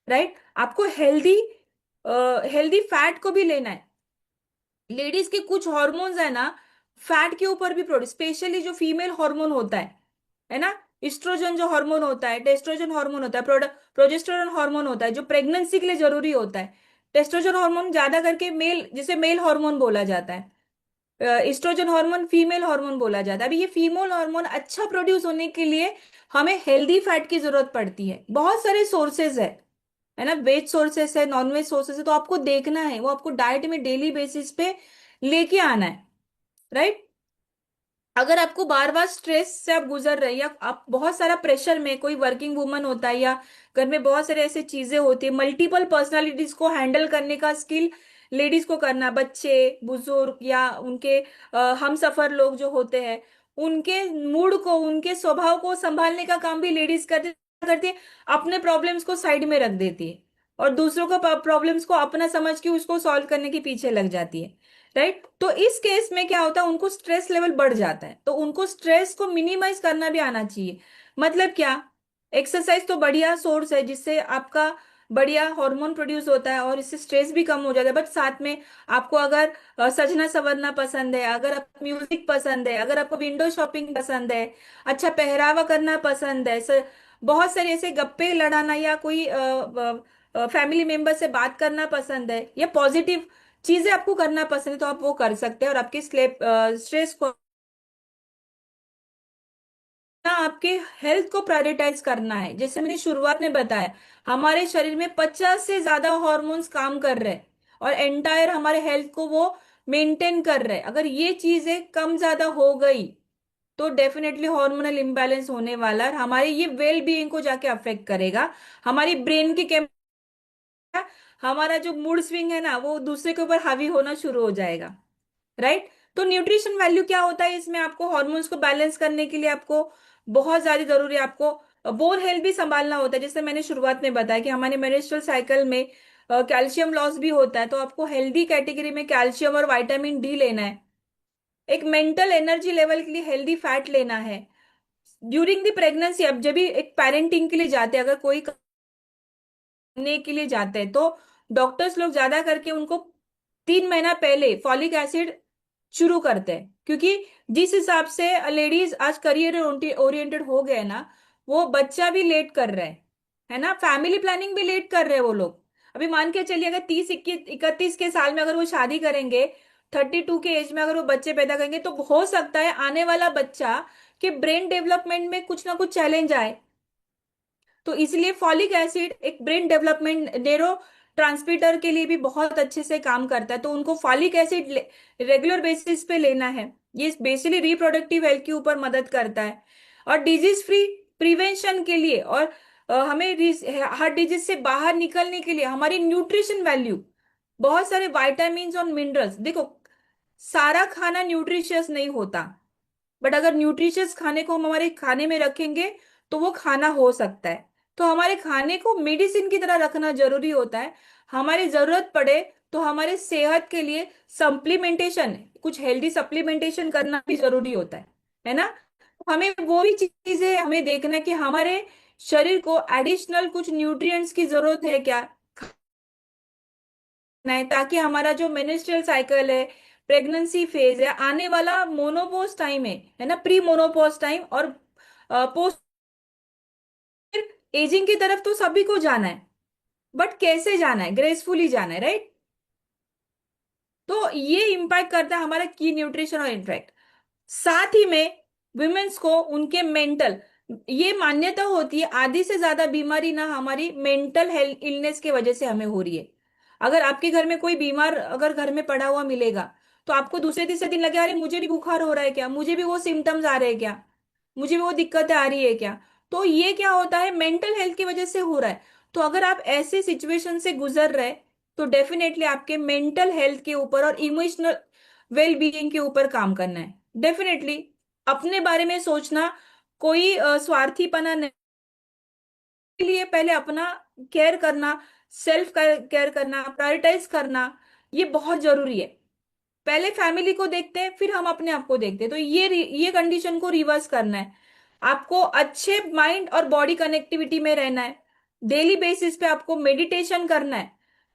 राइट। आपको हेल्दी हेल्दी फैट को भी लेना है। लेडीज के कुछ हॉर्मोन्स है ना, फैट के ऊपर भी प्रोड्यूस, स्पेशली जो फीमेल हार्मोन होता है ना, इस्ट्रोजन जो हार्मोन होता है, टेस्ट्रोजन हार्मोन होता है, प्रोजेस्टेरोन हार्मोन होता है, जो प्रेगनेंसी के लिए जरूरी होता है। टेस्ट्रोजन हार्मोन ज्यादा करके मेल, जिसे मेल हार्मोन बोला जाता है, इस्ट्रोजन हार्मोन फीमेल हार्मोन बोला जाता है। अभी ये फीमेल हार्मोन अच्छा प्रोड्यूस होने के लिए हमें हेल्दी फैट की जरूरत पड़ती है। बहुत सारे सोर्सेज है ना, वेज सोर्सेस है, नॉन वेज सोर्सेस है, तो आपको देखना है, वो आपको डाइट में डेली बेसिस पे लेके आना है, राइट। अगर आपको बार बार स्ट्रेस से आप गुजर रहे हैं, या आप बहुत सारा प्रेशर में, कोई वर्किंग वुमन होता है या घर में बहुत सारे ऐसे चीजें होती है, मल्टीपल पर्सनालिटीज को हैंडल करने का स्किल लेडीज को करना, बच्चे, बुजुर्ग या उनके हम सफर लोग जो होते हैं, उनके मूड को, उनके स्वभाव को संभालने का काम भी लेडीज करती है। अपने प्रॉब्लम्स को साइड में रख देती है और दूसरों का प्रॉब्लम्स को अपना समझ के उसको सॉल्व करने के पीछे लग जाती है, राइट। तो इस केस में क्या होता है, उनको स्ट्रेस लेवल बढ़ जाता है, तो उनको स्ट्रेस को मिनिमाइज करना भी आना चाहिए। मतलब क्या, एक्सरसाइज तो बढ़िया सोर्स है जिससे आपका बढ़िया हार्मोन प्रोड्यूस होता है और इससे स्ट्रेस भी कम हो जाता है, बट साथ में आपको अगर सजना संवरना पसंद है, अगर आपको म्यूजिक पसंद है, अगर आपको विंडो शॉपिंग पसंद है, अच्छा पहरावा करना पसंद है, बहुत सारे ऐसे गप्पे लड़ाना या कोई फैमिली मेंबर से बात करना पसंद है, या पॉजिटिव चीजें आपको करना पसंद है, तो आप वो कर सकते हैं। और आपके स्ट्रेस को ना, आपके हेल्थ को प्रायोरिटाइज करना है। जैसे मैंने शुरुआत में बताया, हमारे शरीर में 50 से ज्यादा हॉर्मोन्स काम कर रहे हैं और एंटायर हमारे हेल्थ को वो मेंटेन कर रहे हैं। अगर ये चीजें कम ज्यादा हो गई तो डेफिनेटली हार्मोनल इम्बैलेंस होने वाला है, हमारे ये वेल बीइंग को जाके अफेक्ट करेगा। हमारी ब्रेन की, हमारा जो मूड स्विंग है ना, वो दूसरे के ऊपर हावी होना शुरू हो जाएगा, राइट। तो न्यूट्रिशन वैल्यू क्या होता है इसमें, आपको हॉर्मोन्स को बैलेंस करने के लिए आपको बहुत ज्यादा जरूरी है, आपको बोन हेल्थ भी संभालना होता है। जैसे मैंने शुरुआत में बताया कि हमारे मेंस्ट्रुअल साइकिल में कैल्शियम लॉस भी होता है, तो आपको हेल्दी कैटेगरी में कैल्शियम और विटामिन डी लेना है। एक मेंटल एनर्जी लेवल के लिए हेल्दी फैट लेना है। ड्यूरिंग द प्रेगनेंसी, अब जब भी एक पेरेंटिंग के लिए जाते हैं, अगर कोई करने के लिए जाते हैं, तो डॉक्टर्स लोग ज्यादा करके उनको 3 महीना पहले फॉलिक एसिड शुरू करते हैं, क्योंकि जिस हिसाब से लेडीज आज करियर ओरिएंटेड हो गए ना, वो बच्चा भी लेट कर रहे हैं। है ना। फैमिली प्लानिंग भी लेट कर रहे हैं वो लोग। अभी मान के चलिए अगर 30 21 31 के साल में अगर वो शादी करेंगे, 32 के एज में अगर वो बच्चे पैदा करेंगे, तो हो सकता है आने वाला बच्चा के ब्रेन डेवलपमेंट में कुछ ना कुछ चैलेंज आए। तो इसलिए फॉलिक एसिड एक ब्रेन डेवलपमेंट न्यूरो ट्रांसमीटर के लिए भी बहुत अच्छे से काम करता है, तो उनको फॉलिक एसिड रेगुलर बेसिस पे लेना है। ये बेसिकली रिप्रोडक्टिव हेल्थ के ऊपर मदद करता है। और डिजीज फ्री प्रिवेंशन के लिए और हमें हार्ट डिजीज से बाहर निकलने के लिए हमारी न्यूट्रिशन वैल्यू, बहुत सारे वाइटामिन और मिनरल्स, देखो सारा खाना न्यूट्रिशियस नहीं होता, बट अगर न्यूट्रिशियस खाने को हम हमारे खाने में रखेंगे तो वो खाना हो सकता है। तो हमारे खाने को मेडिसिन की तरह रखना जरूरी होता है। हमारी जरूरत पड़े तो हमारे सेहत के लिए सप्लीमेंटेशन, कुछ हेल्दी सप्लीमेंटेशन करना भी जरूरी होता है ना। तो हमें वो भी चीजें हमें देखना है कि हमारे शरीर को एडिशनल कुछ न्यूट्रिएंट्स की जरूरत है क्या, नहीं, ताकि हमारा जो मेनेस्ट्रियल साइकिल है, प्रेगनेंसी फेज है, आने वाला मोनोपोज टाइम है ना, प्री मोनोपोज टाइम और पोस्ट एजिंग की तरफ तो सभी को जाना है, बट कैसे जाना है, ग्रेसफुली जाना है, राइट। तो ये इम्पैक्ट करता है हमारा की न्यूट्रिशन और इन्फेक्ट। साथ ही में वुमेन्स को उनके मेंटल, ये मान्यता होती है आधी से ज्यादा बीमारी ना हमारी मेंटल हेल्थ इलनेस की वजह से हमें हो रही है। अगर आपके घर में कोई बीमार अगर घर में पड़ा हुआ मिलेगा, तो आपको दूसरे तीसरे दिन लगे अरे मुझे भी बुखार हो रहा है क्या, मुझे भी वो सिम्टम्स आ रहे हैं क्या, मुझे भी वो दिक्कतें आ रही है क्या। तो ये क्या होता है, मेंटल हेल्थ की वजह से हो रहा है। तो अगर आप ऐसे सिचुएशन से गुजर रहे, तो डेफिनेटली आपके मेंटल हेल्थ के ऊपर और इमोशनल वेल बीइंग के ऊपर काम करना है। डेफिनेटली अपने बारे में सोचना, कोई स्वार्थीपना नहीं, के लिए पहले अपना केयर करना, सेल्फ केयर करना, प्रायोरिटाइज करना, ये बहुत जरूरी है। पहले फैमिली को देखते हैं फिर हम अपने आप को देखते हैं, तो ये कंडीशन को रिवर्स करना है। आपको अच्छे माइंड और बॉडी कनेक्टिविटी में रहना है। डेली बेसिस पे आपको मेडिटेशन करना है।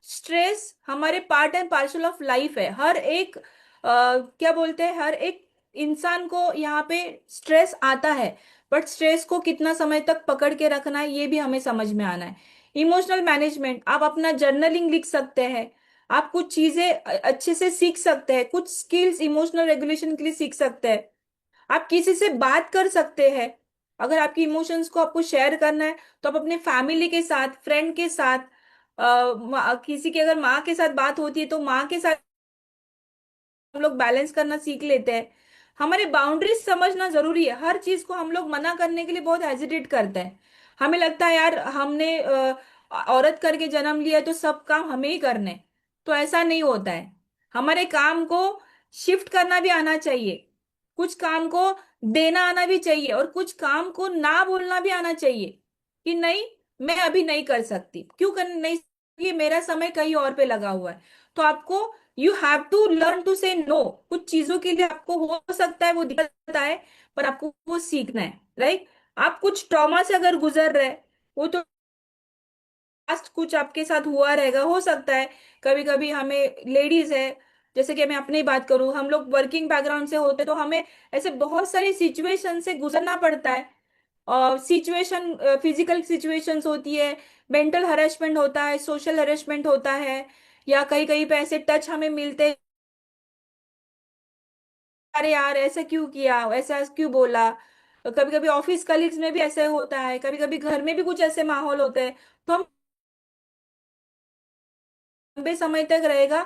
स्ट्रेस हमारे part and parcel of life है। हर एक क्या बोलते हैं, हर एक इंसान को यहाँ पे स्ट्रेस आता है, बट स्ट्रेस को कितना समय तक पकड़ के रखना है ये भी हमें समझ में आना है। इमोशनल मैनेजमेंट, आप अपना जर्नलिंग लिख सकते हैं, आप कुछ चीजें अच्छे से सीख सकते हैं, कुछ स्किल्स इमोशनल रेगुलेशन के लिए सीख सकते हैं। आप किसी से बात कर सकते हैं, अगर आपकी इमोशंस को आपको शेयर करना है तो आप अपने फैमिली के साथ, फ्रेंड के साथ, किसी की अगर माँ के साथ बात होती है तो माँ के साथ हम लोग बैलेंस करना सीख लेते हैं। हमारे बाउंड्रीज समझना जरूरी है। हर चीज को हम लोग मना करने के लिए बहुत हेजिटेट करते हैं। हमें लगता है यार हमने औरत करके जन्म लिया है तो सब काम हमें ही करने हैं। तो ऐसा नहीं होता है। हमारे काम को शिफ्ट करना भी आना चाहिए, कुछ काम को देना आना भी चाहिए, और कुछ काम को ना बोलना भी आना चाहिए कि नहीं, मैं अभी नहीं कर सकती। क्यों कर नहीं, ये मेरा समय कहीं और पे लगा हुआ है। तो आपको you have to learn to say no. कुछ चीजों के लिए आपको हो सकता है वो दिक्कत आए, पर आपको वो सीखना है, राइट। आप कुछ ट्रॉमा से अगर गुजर रहे, वो तो पास्ट कुछ आपके साथ हुआ रहेगा, हो सकता है। कभी कभी हमें लेडीज है, जैसे कि मैं अपनी बात करूं, हम लोग वर्किंग बैकग्राउंड से होते तो हमें ऐसे बहुत सारी सिचुएशन से गुजरना पड़ता है। और सिचुएशन, फिजिकल सिचुएशंस होती है, मेंटल हरेसमेंट होता है, सोशल हरेसमेंट होता है, या कहीं कहीं पे ऐसे टच हमें मिलते हैं, अरे यार ऐसा क्यों किया, ऐसा क्यों बोला। कभी कभी ऑफिस कलीग्स में भी ऐसे होता है, कभी कभी घर में भी कुछ ऐसे माहौल होते हैं। तो हम लंबे समय तक रहेगा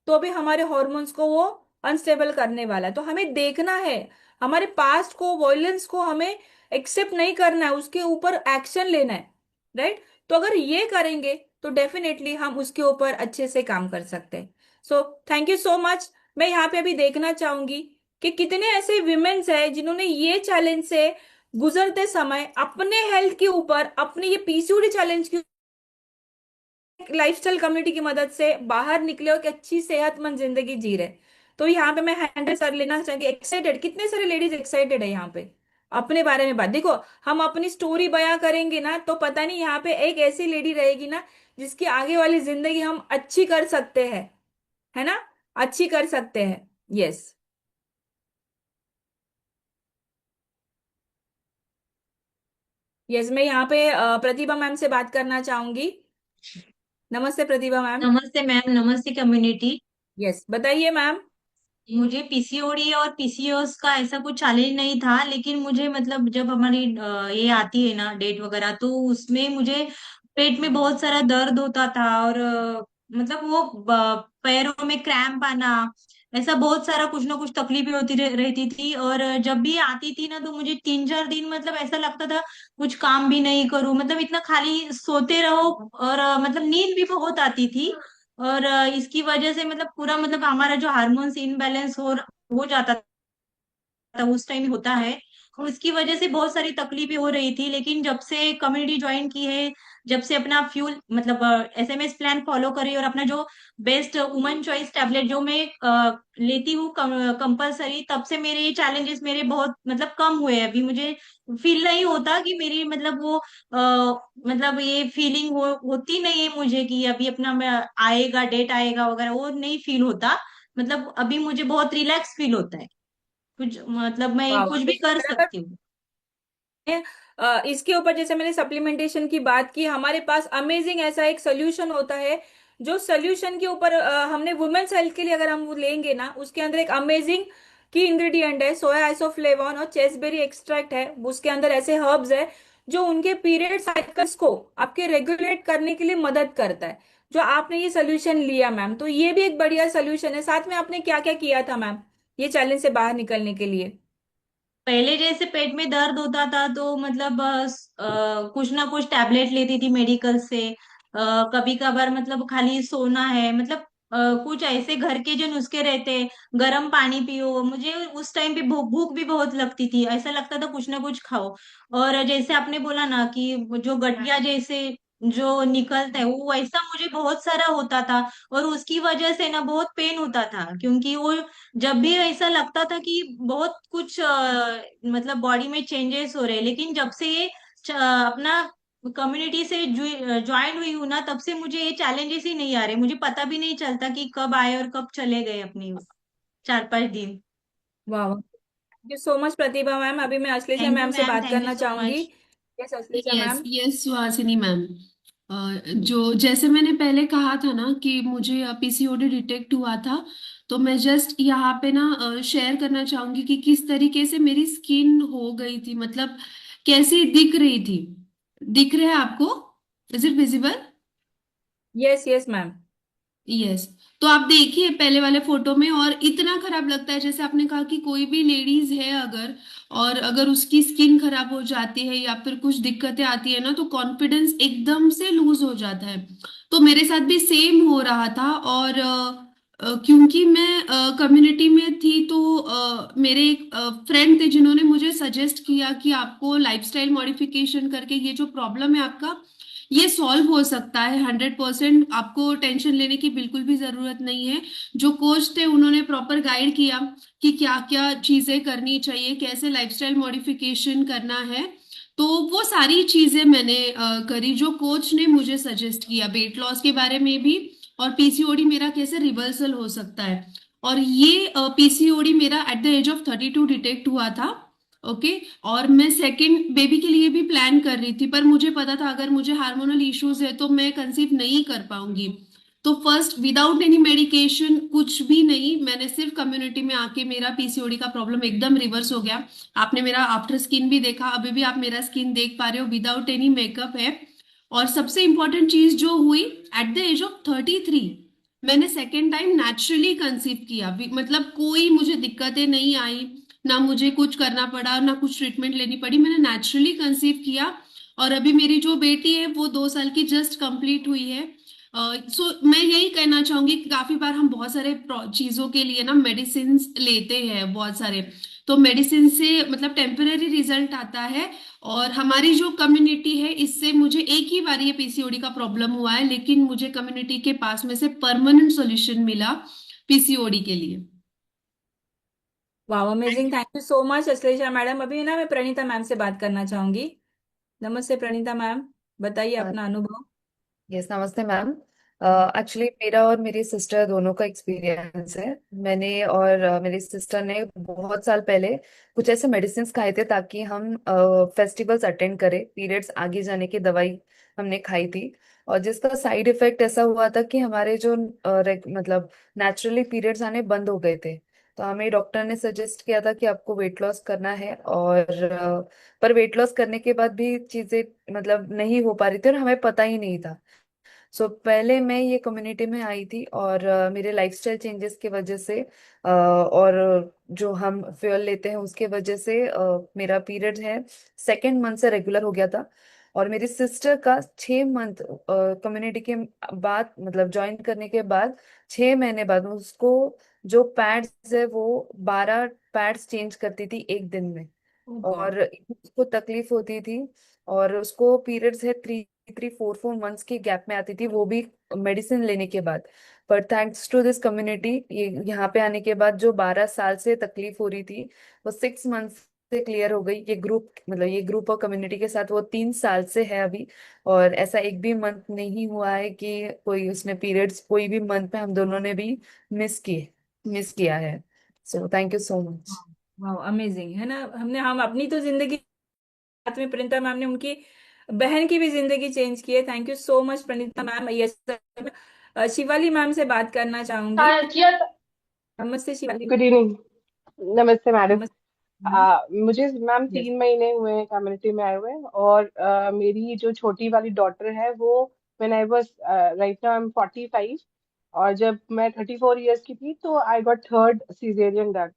तो भी हमारे हॉर्मोन्स को वो अनस्टेबल करने वाला है। तो हमें देखना है, हमारे पास्ट को, वॉयलेंस को हमें एक्सेप्ट नहीं करना है, उसके ऊपर एक्शन लेना है, राइट। तो अगर ये करेंगे तो डेफिनेटली हम उसके ऊपर अच्छे से काम कर सकते हैं। So thank you so much. मैं यहाँ पे अभी देखना चाहूंगी कि कितने ऐसे विमेन्स हैं जिन्होंने ये चैलेंज से गुजरते समय अपने हेल्थ के ऊपर, अपने ये पीसीओडी चैलेंज की लाइफस्टाइल कम्युनिटी की मदद से बाहर निकले और एक अच्छी सेहतमंद जिंदगी जी रहे। तो यहाँ पे मैं हैंडल कर लेना चाहूंगी, एक्साइटेड, कितने सारे लेडीज एक्साइटेड है यहाँ पे अपने बारे में बात। देखो हम अपनी स्टोरी बयां करेंगे ना, तो पता नहीं यहाँ पे एक ऐसी लेडी रहेगी ना जिसकी आगे वाली जिंदगी हम अच्छी कर सकते हैं, है ना, अच्छी कर सकते हैं। यस। यस, मैं यहाँ पे प्रतिभा मैम से बात करना चाहूंगी। नमस्ते प्रतिभा मैम। नमस्ते मैम, नमस्ते कम्युनिटी। यस, बताइए मैम। मुझे पीसीओडी और पीसीओएस का ऐसा कुछ चैलेंज नहीं था, लेकिन मुझे मतलब जब हमारी ये आती है ना डेट वगैरह, तो उसमें मुझे पेट में बहुत सारा दर्द होता था, और मतलब वो पैरों में क्रैम्प आना, ऐसा बहुत सारा कुछ ना कुछ तकलीफें होती रहती थी। और जब भी आती थी ना, तो मुझे 3-4 दिन मतलब ऐसा लगता था कुछ काम भी नहीं करूं, मतलब इतना खाली सोते रहो, और मतलब नींद भी बहुत आती थी। और इसकी वजह से मतलब पूरा मतलब हमारा जो हार्मोन्स इनबैलेंस हो जाता था, उस टाइम होता है। और उसकी वजह से बहुत सारी तकलीफें हो रही थी, लेकिन जब से कम्युनिटी ज्वाइन की है, जब से अपना फ्यूल मतलब एसएमएस प्लान फॉलो करी, और अपना जो बेस्ट वुमन चॉइस टैबलेट जो मैं लेती हूँ कंपलसरी, तब से मेरे ये चैलेंजेस मेरे बहुत मतलब कम हुए हैं। अभी मुझे फील नहीं होता कि मेरी मतलब वो मतलब ये फीलिंग होती नहीं है मुझे कि अभी अपना आएगा, डेट आएगा वगैरह, वो नहीं फील होता। मतलब अभी मुझे बहुत रिलैक्स फील होता है, कुछ मतलब मैं वाह, कुछ भी कर सकती हूँ। इसके ऊपर जैसे मैंने सप्लीमेंटेशन की बात की, हमारे पास अमेजिंग ऐसा एक सोल्यूशन होता है, जो सोल्यूशन के ऊपर हमने वुमेन्स हेल्थ के लिए अगर हम वो लेंगे ना, उसके अंदर एक अमेजिंग की इंग्रेडिएंट है, सोया आइसोफ्लेवोन और चेसबेरी एक्सट्रैक्ट है। उसके अंदर ऐसे हर्ब्स है जो उनके पीरियड साइकिल्स को आपके रेगुलेट करने के लिए मदद करता है। जो आपने ये सोल्यूशन लिया मैम, तो ये भी एक बढ़िया सोल्यूशन है। साथ में आपने क्या क्या किया था मैम ये चैलेंज से बाहर निकलने के लिए? पहले जैसे पेट में दर्द होता था, तो मतलब कुछ ना कुछ टैबलेट लेती थी मेडिकल से। कभी कभार मतलब खाली सोना है, मतलब कुछ ऐसे घर के जो नुस्खे रहते हैं, गर्म पानी पियो। मुझे उस टाइम पे भूख भी बहुत लगती थी, ऐसा लगता था कुछ ना कुछ खाओ। और जैसे आपने बोला ना कि वो जो गठिया जैसे जो निकलता है, वो वैसा मुझे बहुत सारा होता था। और उसकी वजह से ना बहुत पेन होता था, क्योंकि वो जब भी ऐसा लगता था कि बहुत कुछ मतलब बॉडी में चेंजेस हो रहे हैं। लेकिन जब से ये अपना कम्युनिटी से ज्वाइन हुई हूं ना, तब से मुझे ये चैलेंजेस ही नहीं आ रहे। मुझे पता भी नहीं चलता कि कब आए और कब चले गए अपनी 4-5 दिन। वाह, thank you so much Pratibha ma'am. अभी मैं अश्लेषा थैंक यू मैम से मैम, बात थैंक यू करना सो चाहूंगी। Much. Yes Ashlesha yes ma'am. Yes Suhasini ma'am. जो जैसे मैंने पहले कहा था ना कि मुझे पीसीओडी डिटेक्ट हुआ था, तो मैं जस्ट यहाँ पे ना शेयर करना चाहूंगी कि किस तरीके से मेरी स्किन हो गई थी, मतलब कैसी दिख रही थी। दिख रहा है आपको? Is it visible? Yes yes ma'am. Yes. तो आप देखिए पहले वाले फोटो में, और इतना खराब लगता है, जैसे आपने कहा कि कोई भी लेडीज है अगर, और अगर उसकी स्किन खराब हो जाती है या फिर कुछ दिक्कतें आती है ना, तो कॉन्फिडेंस एकदम से लूज हो जाता है। तो मेरे साथ भी सेम हो रहा था। और क्योंकि मैं कम्युनिटी में थी, तो मेरे एक फ्रेंड थे जिन्होंने मुझे सजेस्ट किया कि आपको लाइफस्टाइल मॉडिफिकेशन करके ये जो प्रॉब्लम है आपका, ये सॉल्व हो सकता है 100%। आपको टेंशन लेने की बिल्कुल भी जरूरत नहीं है। जो कोच थे उन्होंने प्रॉपर गाइड किया कि क्या क्या चीजें करनी चाहिए, कैसे लाइफस्टाइल मॉडिफिकेशन करना है। तो वो सारी चीजें मैंने करी जो कोच ने मुझे सजेस्ट किया, वेट लॉस के बारे में भी, और पीसीओडी मेरा कैसे रिवर्सल हो सकता है। और ये पीसीओडी मेरा at the age of 32 detect हुआ था। ओके। और मैं सेकंड बेबी के लिए भी प्लान कर रही थी, पर मुझे पता था अगर मुझे हार्मोनल इश्यूज है तो मैं कंसीव नहीं कर पाऊंगी। तो फर्स्ट विदाउट एनी मेडिकेशन, कुछ भी नहीं, मैंने सिर्फ कम्युनिटी में आके मेरा पीसीओडी का प्रॉब्लम एकदम रिवर्स हो गया। आपने मेरा आफ्टर स्किन भी देखा, अभी भी आप मेरा स्किन देख पा रहे हो, विदाउट एनी मेकअप है। और सबसे इंपॉर्टेंट चीज जो हुई, एट द एज ऑफ 33 मैंने सेकेंड टाइम नेचुरली कंसीव किया। मतलब कोई मुझे दिक्कतें नहीं आई, ना मुझे कुछ करना पड़ा, ना कुछ ट्रीटमेंट लेनी पड़ी, मैंने नेचुरली कंसीव किया। और अभी मेरी जो बेटी है वो 2 साल की जस्ट कंप्लीट हुई है। सो मैं यही कहना चाहूंगी कि काफी बार हम बहुत सारे चीजों के लिए ना मेडिसिन लेते हैं बहुत सारे। तो मेडिसिन से मतलब टेम्पररी रिजल्ट आता है। और हमारी जो कम्युनिटी है, इससे मुझे एक ही बार ये पीसीओडी का प्रॉब्लम हुआ है, लेकिन मुझे कम्युनिटी के पास में से परमानेंट सॉल्यूशन मिला पीसीओडी के लिए। वाह, amazing, thank you so much Ashlesha madam. अभी ना मैं प्रणीता मैम से बात करना चाहूंगी। नमस्ते प्रणीता मैम, बताइए अपना अनुभव। यस नमस्ते मैम। एक्चुअली मेरा और मेरी सिस्टर दोनों का एक्सपीरियंस है। मैंने और मेरी सिस्टर ने बहुत साल पहले कुछ ऐसे मेडिसिन खाए थे ताकि हम फेस्टिवल्स अटेंड करें। पीरियड्स आगे जाने की दवाई हमने खाई थी, और जिसका साइड इफेक्ट ऐसा हुआ था कि हमारे जो मतलब नेचुरली पीरियड्स आने बंद हो गए थे। तो हमें डॉक्टर ने सजेस्ट किया था कि आपको वेट लॉस करना है, और पर वेट लॉस करने के बाद भी चीजें मतलब नहीं हो पा रही थी और हमें पता ही नहीं था। पहले मैं ये कम्युनिटी में आई थी, और मेरे लाइफस्टाइल चेंजेस की वजह से और जो हम फ्यूल लेते हैं उसके वजह से मेरा पीरियड है सेकेंड मंथ से रेगुलर हो गया था। और मेरी सिस्टर का 6 मंथ कम्युनिटी के बाद मतलब ज्वाइन करने के बाद 6 महीने बाद उसको जो पैड्स है वो 12 पैड्स चेंज करती थी एक दिन में। ओ गॉड। और उसको तकलीफ होती थी, और उसको पीरियड्स है 3 3 4 4 मंथ्स के गैप में आती थी, वो भी मेडिसिन लेने के बाद। पर थैंक्स टू दिस कम्युनिटी, ये यहाँ पे आने के बाद जो 12 साल से तकलीफ हो रही थी वो 6 मंथ से क्लियर हो गई। ये ग्रुप मतलब ये ग्रुप और कम्युनिटी के साथ वो 3 साल से है अभी। और ऐसा एक भी मंथ नहीं हुआ है कि कोई उसने पीरियड्स कोई भी मंथ में हम दोनों ने भी मिस किया है। So thank you so much. वाह, अमेजिंग है ना। हम अपनी तो जिंदगी, साथ में प्रणीता मैम ने उनकी बहन की भी जिंदगी चेंज की है। Thank you so much Praneeta ma'am. ये सब शिवाली मैम से बात करना चाहूंगी। हाँ किया था। नमस्ते शिवाली। Good evening. नमस्ते मैडम। नमस्ते मैम। मुझे मैम यस। 3 महीने हुए हैं कम्युनिटी में आए हुए हैं, और मेरी जो छोटी वाली डॉटर है वो when I was right now I am 45, और जब मैं 34 इयर्स की थी तो I got third caesarean done.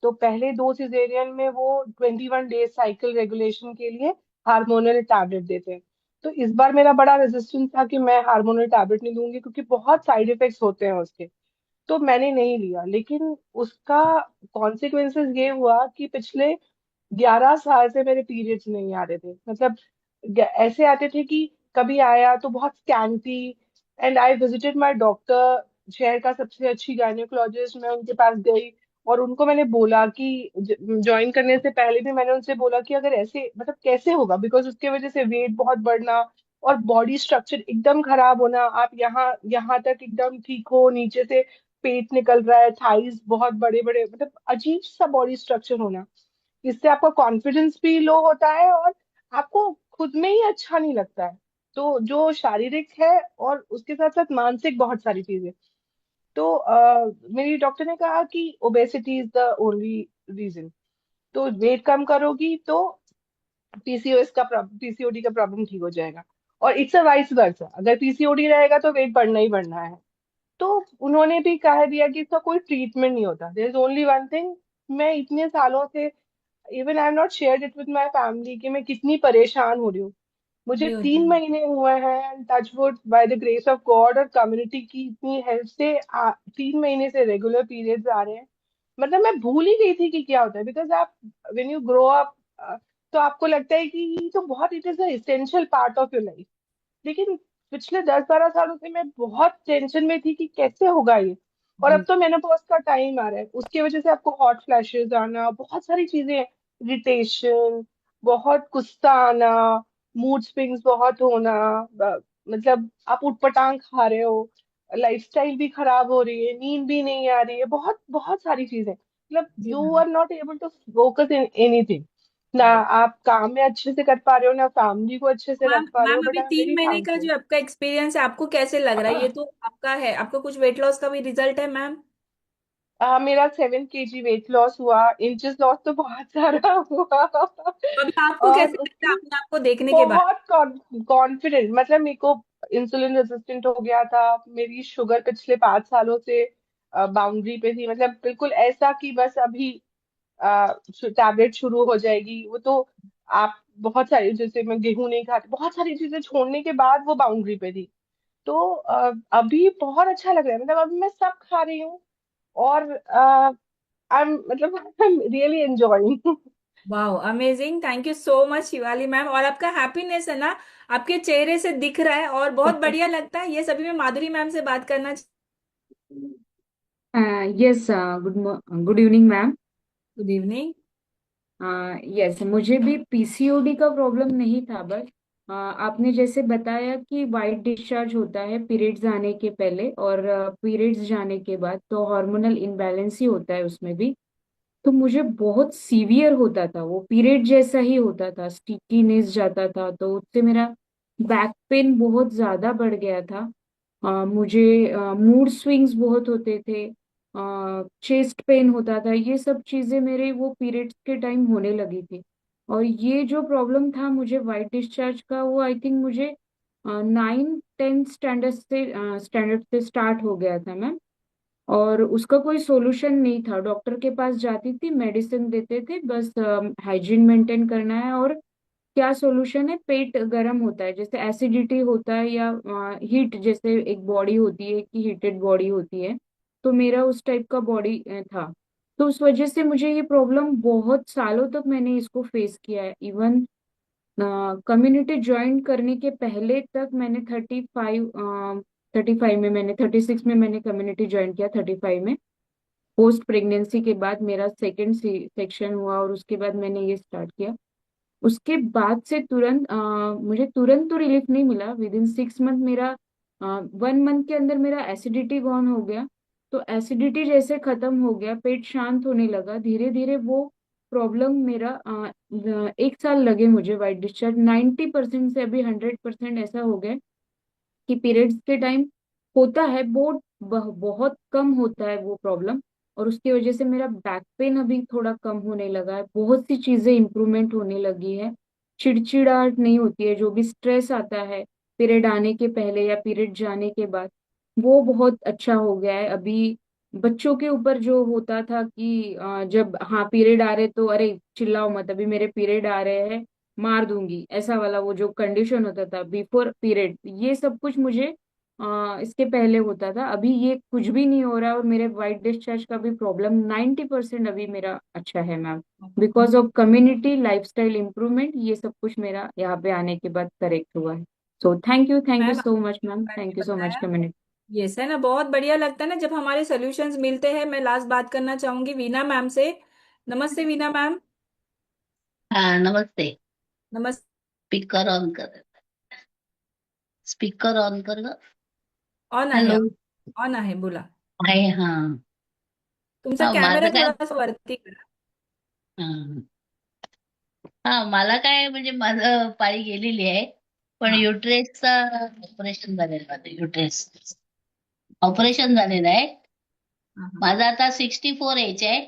तो पहले 2 सीजेरियन में वो 21 डेज साइकिल रेगुलेशन के लिए हार्मोनल टैबलेट देते हैं। तो इस बार मेरा बड़ा रेजिस्टेंस था कि मैं हार्मोनल टैबलेट नहीं दूंगी क्योंकि बहुत साइड इफेक्ट्स होते हैं उसके। तो मैंने नहीं लिया, लेकिन उसका कॉन्सिक्वेंसेस ये हुआ कि पिछले 11 साल से मेरे पीरियड्स नहीं आ रहे थे। मतलब ऐसे आते थे कि कभी आया तो बहुत scanty. And I visited my doctor, शहर का सबसे अच्छी गायनेकोलॉजिस्ट, मैं उनके पास गई और उनको मैंने बोला कि ज्वाइन करने से पहले भी मैंने उनसे बोला कि अगर ऐसे मतलब कैसे होगा, बिकॉज उसके वजह से वेट बहुत बढ़ना और बॉडी स्ट्रक्चर एकदम खराब होना। आप यहाँ यहाँ तक एकदम ठीक हो, नीचे से पेट निकल रहा है, थाइज बहुत बड़े बड़े, मतलब अजीब सा बॉडी स्ट्रक्चर होना। इससे आपका कॉन्फिडेंस भी लो होता है और आपको खुद में ही अच्छा नहीं लगता है। तो जो शारीरिक है और उसके साथ साथ मानसिक बहुत सारी चीजें। तो मेरी डॉक्टर ने कहा कि obesity is the only reason. तो वेट कम करोगी तो पीसीओडी का प्रॉब्लम ठीक हो जाएगा। और इट्स अ वाइस वर्सा, अगर पीसीओडी रहेगा तो वेट बढ़ना ही बढ़ना है। तो उन्होंने भी कह दिया कि इसका कोई ट्रीटमेंट नहीं होता, there is only one thing. मैं इतने सालों से even I am not shared it with my family कि मैं कितनी परेशान हो रही हूँ। मुझे नहीं होता। 3 महीने हुए हैं touch wood by the grace of God और कम्युनिटी की इतनी हेल्प से 3 महीने से रेगुलर पीरियड्स आ रहे हैं। मतलब मैं भूल ही गई थी कि क्या होता है, बिकॉज आप व्हेन यू ग्रो अप तो आपको लगता है कि ये तो बहुत it is a essential part of your life. लेकिन पिछले 10 12 सालों से मैं बहुत टेंशन में थी कि कैसे होगा ये। और अब जी। तो मेनोपॉज का टाइम आ रहा है, उसकी वजह से आपको हॉट फ्लैशेस आना, बहुत सारी चीजें, इरिटेशन, बहुत गुस्सा आना, मूड स्विंग्स बहुत होना, मतलब आप उटपटांग खा रहे हो, लाइफस्टाइल भी खराब हो रही है, नींद भी नहीं आ रही है, बहुत बहुत सारी चीजें। मतलब जी you ma'am. Are not able to focus in anything. ना आप काम में अच्छे से कर पा रहे हो, ना फैमिली को अच्छे से मैम रख पा रहे हो, मैम बट अभी आई एम तीन वेरी महीने का थैंकफुल। जो आपका एक्सपीरियंस है, आपको कैसे लग रहा है? ये तो आपका है, आपका कुछ वेट लॉस का भी रिजल्ट है मैम। मेरा 7 kg वेट लॉस हुआ, इंचेस लॉस तो बहुत सारा हुआ। तो अभी आपको और कैसे लगता है उसमें अपने आप को देखने के बाद? बहुत कॉन्फिडेंट, मतलब मेरे को इंसुलिन रेजिस्टेंट हो गया था। मेरी शुगर पिछले 5 सालों से बाउंड्री पे थी, मतलब बिल्कुल ऐसा कि बस अभी टैबलेट शुरू हो जाएगी। वो तो आप बहुत सारी, जैसे मैं गेहूं नहीं खाती, बहुत सारी चीजें छोड़ने के बाद वो बाउंड्री पे थी। तो अभी बहुत अच्छा लग रहा है, मतलब अभी मैं सब खा रही हूँ। और आई एम मतलब आई एम रियली एंजॉयिंग। वाह, amazing. Thank you so much Shivali ma'am. और आपका हैप्पीनेस है ना, आपके चेहरे से दिख रहा है और बहुत बढ़िया लगता है। ये सभी मैं माधुरी मैम से बात करना। Yes, good evening ma'am. Good evening. Yes, मुझे भी पीसीओडी का प्रॉब्लम नहीं था, बट आपने जैसे बताया कि वाइट डिस्चार्ज होता है पीरियड्स आने के पहले और पीरियड्स जाने के बाद, तो हार्मोनल इम्बैलेंस ही होता है उसमें भी। तो मुझे बहुत सीवियर होता था, वो पीरियड जैसा ही होता था, स्टिकीनेस जाता था, तो उससे मेरा बैक पेन बहुत ज्यादा बढ़ गया था। मुझे मूड स्विंग्स बहुत होते थे, चेस्ट पेन होता था, ये सब चीजें मेरे वो पीरियड्स के टाइम होने लगी थी। और ये जो प्रॉब्लम था मुझे वाइट डिस्चार्ज का, वो आई थिंक मुझे 9th 10th स्टैंडर्ड से स्टार्ट हो गया था मैम। और उसका कोई सॉल्यूशन नहीं था, डॉक्टर के पास जाती थी, मेडिसिन देते थे, बस हाइजीन मेंटेन करना है। और क्या सॉल्यूशन है, पेट गर्म होता है, जैसे एसिडिटी होता है या हीट, जैसे एक बॉडी होती है कि हीटेड बॉडी होती है, तो मेरा उस टाइप का बॉडी था। तो उस वजह से मुझे ये प्रॉब्लम बहुत सालों तक मैंने इसको फेस किया है। इवन कम्युनिटी ज्वाइन करने के पहले तक मैंने 35 में, मैंने 36 में मैंने कम्युनिटी ज्वाइन किया, 35 में पोस्ट प्रेगनेंसी के बाद मेरा सेकंड सेक्शन हुआ और उसके बाद मैंने ये स्टार्ट किया। उसके बाद से तुरंत मुझे तुरंत तो रिलीफ नहीं मिला, विद इन 6 मंथ मेरा 1 मंथ के अंदर मेरा एसिडिटी गॉन हो गया। तो एसिडिटी जैसे खत्म हो गया, पेट शांत होने लगा, धीरे धीरे वो प्रॉब्लम मेरा 1 साल लगे मुझे वाइट डिस्चार्ज 90% से अभी 100% ऐसा हो गया कि पीरियड्स के टाइम होता है, बहुत बहुत कम होता है वो प्रॉब्लम। और उसकी वजह से मेरा बैक पेन अभी थोड़ा कम होने लगा है, बहुत सी चीजें इंप्रूवमेंट होने लगी है, चिड़चिड़ाहट नहीं होती है, जो भी स्ट्रेस आता है पीरियड आने के पहले या पीरियड जाने के बाद, वो बहुत अच्छा हो गया है अभी। बच्चों के ऊपर जो होता था कि जब हाँ पीरियड आ रहे तो अरे चिल्लाओ मत, अभी मेरे पीरियड आ रहे हैं, मार दूंगी, ऐसा वाला वो जो कंडीशन होता था बिफोर पीरियड, ये सब कुछ मुझे इसके पहले होता था। अभी ये कुछ भी नहीं हो रहा है और मेरे वाइट डिस्चार्ज का भी प्रॉब्लम 90% अभी मेरा अच्छा है ma'am, because of community lifestyle improvement, ये सब कुछ मेरा यहाँ पे आने के बाद करेक्ट हुआ है। So thank you ma'am so much ma'am, आपने थैंक यू सो मच बताया, कम्युनिटी। यस है ना, बहुत बढ़िया लगता है ना जब हमारे सॉल्यूशंस मिलते हैं। मैं लास्ट बात करना चाहूंगी वीना मैम से। नमस्ते वीना मैम। हाँ नमस्ते। नमस्ते। स्पीकर ऑन कर, स्पीकर ऑन कर लो। ऑन आहे, हॅलो. ऑन आहे, बोला। आहे हाँ. तुमचा हा माझं कॅमेरा काय. थोडासा वरती करा. हा. हा मला काय म्हणजे माझं पाळी गेलेली आहे, पण हा युट्रेसचा ऑपरेशन झालेलं आहे. युट्रेस ऑपरेशन झालेलं आहे. हा हा. माझं आता 64 एज आहे,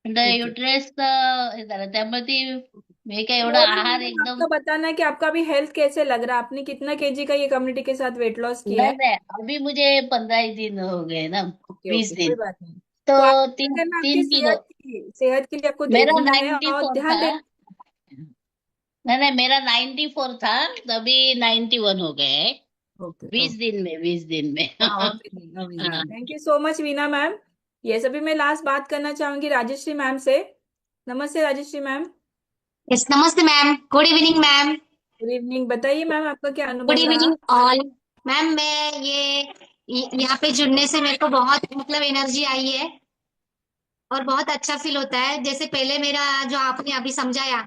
पण ओके। युट्रेसचं हे झालं त्यामुळे ती मी काय एवढा और आहार मैम एकदम. आपका बताना है कि आपका अभी हेल्थ कैसे लग रहा है, आपने कितना केजी का ये कम्युनिटी के साथ वेट लॉस किया नहीं है? नहीं, अभी मुझे 15 ही दिन हो गए ना. ओके 20 ओके, कोई दिन बात नहीं। तो तो आपको क्या तीन करना है, आपकी 3 किलो. सेहत के लिए आपको मेरा देखना है और 94 ध्यान था. देना। नहीं नहीं, मेरा 94 था, अभी 91 हो गए हैं. Okay okay. 20 दिन में, 20 दिन में. वाह, अमेजिंग अमेजिंग, हाँ. Thank you so much Veena ma'am. ये सभी मैं लास्ट बात करना चाहूंगी राजश्री मैम से। नमस्ते राजश्री मैम। यस नमस्ते ma'am, good evening ma'am. Good evening, बताइए मैम आपका क्या गुड अनुभव रहा? Evening all. मैम मैं यहाँ पे जुड़ने से मेरे को बहुत मतलब एनर्जी आई है और बहुत अच्छा फील होता है। जैसे पहले मेरा जो आपने अभी समझाया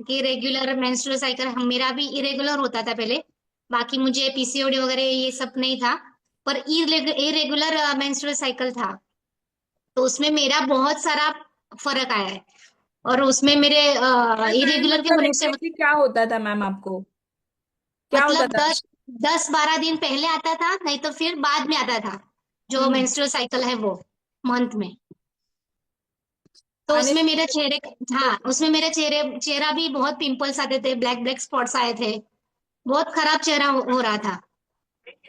कि रेगुलर मेंस्ट्रुअल साइकिल हम मेरा भी इरेगुलर होता था पहले, बाकी मुझे पीसीओडी वगैरह ये सब नहीं था, पर इरेगुलर मेंस्ट्रुअल साइकिल था। तो उसमें मेरा बहुत सारा फर्क आया है और उसमें मेरे मैम इरेगुलर के मतलब होने से एग्जैक्टली क्या होता था मैम आपको, क्या होता मतलब था? 10-12 दिन पहले आता था, नहीं तो फिर बाद में आता था जो हम्म। मेंस्ट्रुअल साइकिल है वो मंथ में। तो आने उसमें से मेरे चेहरे, हाँ उसमें मेरे चेहरा भी बहुत पिंपल्स आते थे, ब्लैक ब्लैक स्पॉट्स आए थे, बहुत खराब चेहरा हो रहा था।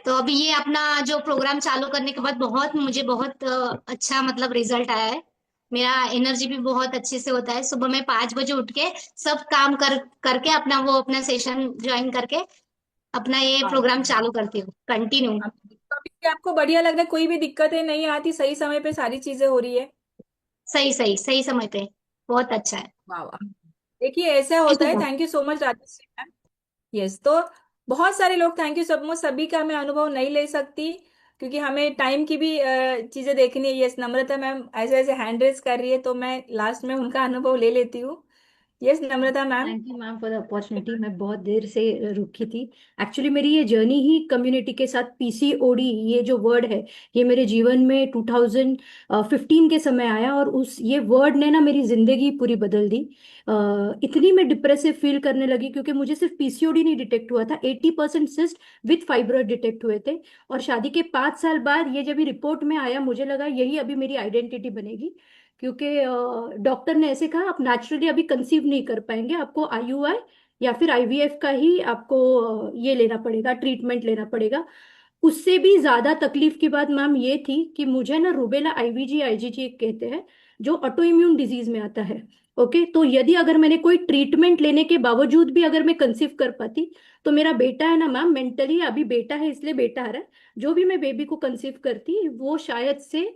तो अभी ये अपना जो प्रोग्राम चालू करने के बाद मुझे बहुत अच्छा मतलब रिजल्ट आया है। मेरा एनर्जी भी बहुत अच्छे से होता है, सुबह में 5 बजे उठ के सब काम करके अपना सेशन ज्वाइन करके अपना ये प्रोग्राम चालू करती हूँ कंटिन्यू। अभी आपको बढ़िया लग रहा है, कोई भी दिक्कतें नहीं आती, सही समय पे सारी चीजें हो रही है? सही सही सही समय पे, बहुत अच्छा है। वाह वाह। देखिए ऐसा थैंक होता यू है, ma'am. Thank you so much Rajashree ma'am. Yes, तो बहुत सारे लोग, थैंक यू सब, मैं सभी का मैं अनुभव नहीं ले सकती क्योंकि हमें टाइम की भी चीजें देखनी है। यस, नम्रता मैम ऐसे ऐसे हैंड रेस कर रही है तो मैं लास्ट में उनका अनुभव ले लेती हूँ। Yes Namrata ma'am. Thank you ma'am for the opportunity. मैं बहुत देर से रुकी थी। एक्चुअली मेरी ये जर्नी ही कम्युनिटी के साथ, पीसीओडी ये जो वर्ड है ये मेरे जीवन में 2015 के समय आया, और उस ये वर्ड ने ना मेरी जिंदगी पूरी बदल दी। इतनी मैं डिप्रेसिव फील करने लगी क्योंकि मुझे सिर्फ पीसीओडी नहीं डिटेक्ट हुआ था, 80% सिस्ट विथ फाइब्रॉइड डिटेक्ट हुए थे। और शादी के 5 साल बाद ये जब रिपोर्ट में आया, मुझे लगा यही अभी मेरी आइडेंटिटी बनेगी, क्योंकि डॉक्टर ने ऐसे कहा आप नेचुरली अभी कंसीव नहीं कर पाएंगे, आपको आईयूआई या फिर आईवीएफ का ही आपको ये लेना पड़ेगा, ट्रीटमेंट लेना पड़ेगा। उससे भी ज्यादा तकलीफ की बात मैम ये थी कि मुझे ना रूबेला आईवीजी आईजीजी कहते हैं, जो ऑटो इम्यून डिजीज में आता है। ओके, तो यदि अगर मैंने कोई ट्रीटमेंट लेने के बावजूद भी अगर मैं कंसीव कर पाती, तो मेरा बेटा है ना मैम, मेंटली अभी बेटा है इसलिए बेटा आ रहा है, जो भी मैं बेबी को कंसीव करती वो शायद से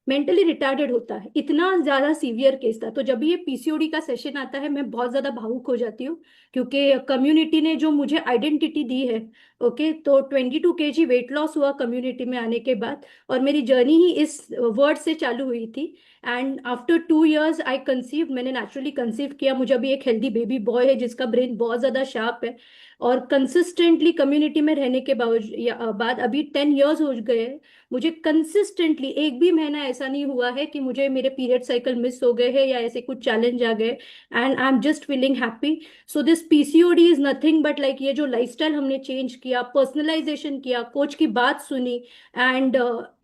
मेंटली रिटार्डेड होता है। इतना ज्यादा सीवियर केस था। तो जब भी ये पीसीओडी का सेशन आता है मैं बहुत ज्यादा भावुक हो जाती हूँ, क्योंकि कम्युनिटी ने जो मुझे आइडेंटिटी दी है। ओके, तो 22 kg वेट लॉस हुआ कम्युनिटी में आने के बाद, और मेरी जर्नी ही इस वर्ड से चालू हुई थी। And after 2 years I conceive, मैंने नेचुरली कंसीव किया। मुझे अभी एक हेल्दी बेबी बॉय है जिसका ब्रेन बहुत ज्यादा शार्प है। और कंसिस्टेंटली कम्युनिटी में रहने के बाद अभी 10 years हो गए हैं। मुझे कंसिस्टेंटली एक भी महीना ऐसा नहीं हुआ है कि मुझे मेरे पीरियड साइकिल मिस हो गए हैं या ऐसे कुछ चैलेंज आ गए। And I am just feeling happy. So this PCOD is nothing but like ये जो लाइफस्टाइल हमने चेंज किया, पर्सनलाइजेशन किया, कोच की बात सुनी, एंड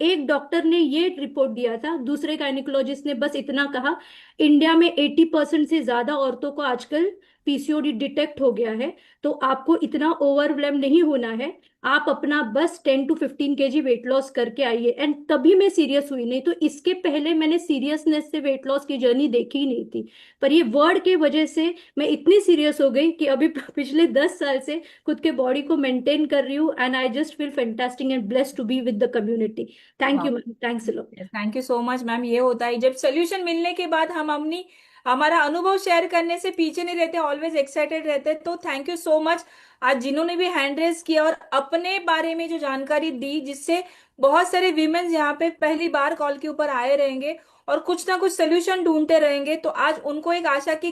एक डॉक्टर ने ये रिपोर्ट दिया था, दूसरे गायनिकोलॉजिस्ट ने बस इतना कहा, इंडिया में 80% से ज्यादा औरतों को आजकल पीसीओडी डिटेक्ट हो गया है, तो आपको इतना ओवरवेलम नहीं होना है, आप अपना बस 10 to 15 kg वेट लॉस करके आइए। एंड तभी मैं सीरियस हुई, नहीं तो इसके पहले मैंने सीरियसनेस से वेट लॉस की जर्नी देखी ही नहीं थी। पर ये वर्ड के वजह से मैं इतनी सीरियस हो गई कि अभी पिछले 10 साल से खुद के बॉडी को मेंटेन कर रही हूँ। And I just feel fantastic and blessed to be with the community. Thank you ma'am, thanks a lot. Thank you so much ma'am. ये होता है जब सोल्यूशन मिलने के बाद हम अपनी हमारा अनुभव शेयर करने से पीछे नहीं रहते, ऑलवेज एक्साइटेड रहते। तो थैंक यू सो मच आज जिन्होंने भी हैंड रेज किया और अपने बारे में जो जानकारी दी, जिससे बहुत सारे वीमेन यहाँ पे पहली बार कॉल के ऊपर आए रहेंगे और कुछ ना कुछ सोल्यूशन ढूंढते रहेंगे। तो आज उनको एक आशा की